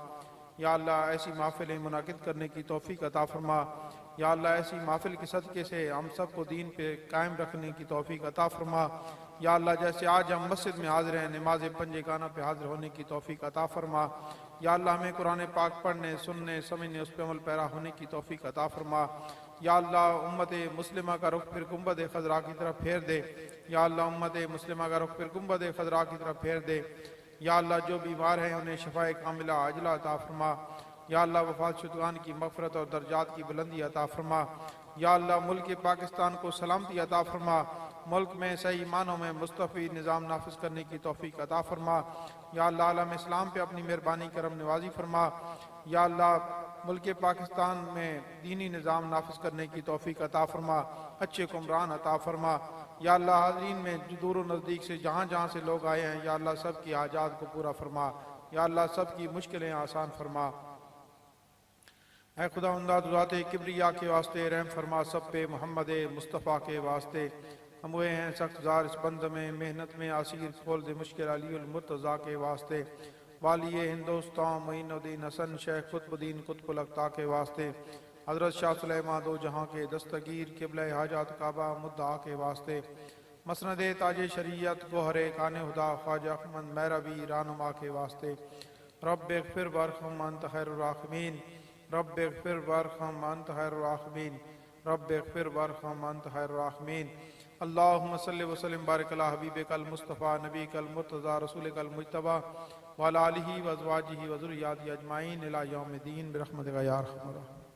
या अल्लाह ऐसी महफिलें मुनाकिद करने की तौफीक अता फरमा। या अल्लाह ऐसी महफिल के सदक़े से हम सब को दीन पे कायम रखने की तौफीक अता फरमा। या अल्लाह जैसे आज हम मस्जिद में हाजिर हैं, नमाज पंजेगाना पे हाजिर होने की तौफीक अता फरमा। या अल्लाह हमें कुरान पाक पढ़ने, सुनने, समझने, उस पर अमल पैरा होने की तौफीक अता फरमा। या अल्लाह उम्मत मुस्लिमा का रुख फिर गुंबद खजरा की तरफ फेर दे। या अल्लाह उम्मत मुस्लिमा का रुख फिर गुंबद खजरा की तरफ फेर दे। या अल्लाह जो बीमार हैं उन्हें शफाए कामिला आजला अता फरमा। या अल्लाह वफात शुदगान की मग़फ़िरत और दर्जात की बुलंदी अता फरमा। या अल्लाह मुल्क पाकिस्तान को सलामती अता फरमा। मुल्क में सही मानों में मुस्तफ़ी निज़ाम नाफिज करने की तौफीक अता फरमा। या अल्लाह आलम इस्लाम पे अपनी मेहरबानी करम नवाजी फरमा। या अल्लाह मुल्क पाकिस्तान में दीनी निज़ाम नाफिज करने की तौफीक अता फरमा। अच्छे कुमरान अता फरमा। या अल्लाह हाज़रीन में दूर व नज़दीक से जहाँ जहाँ से लोग आए हैं, या अल्लाह सब की हाजात को पूरा फरमा। या अल्लाह सब की मुश्किलें आसान फरमा। ऐ खुदा ज़ात किब्रिया के वास्ते रहम फरमा। सब पे मोहम्मद मुस्तफ़ा के वास्ते हम हुए हैं सख्त जार इस बंद में, मेहनत में आसीर खोल दे मुश्किल अली मुर्तज़ा के वास्ते। वाली हिंदुस्तान मोइनुद्दीन हसन शेख कुतुबुद्दीन कुतुबुल अक़ता के वास्ते। हज़रत शाह सुलेमान दो जहाँ के दस्तगीर क़िबला हाजात काबा मुद्दा के वास्ते। मसनद ताज शरीयत गोहरे कान हुदा ख्वाजा अहमद मैरवी रानुमा के वास्ते। रब्ब इग़फिर वरहम अंत खैरुर राहिमीन। रब्ब इग़फिर वरहम अंत खैरुर राहिमीन। रब्ब इग़फिर वरहम अंत खैरुर राहिमीन। अल्लाहुम्मा सल्लि व सल्लिम बारिक अला हबीबिकल मुस्तफ़ा नबीकल मुर्तज़ा रसूलिकल मुज्तबा व अला आलिहि व अज़वाजिहि व ज़ुर्रिय्यातिहि अजमाइन इला यौमिद्दीन बिरहमतिका या अरहमर राहिमीन।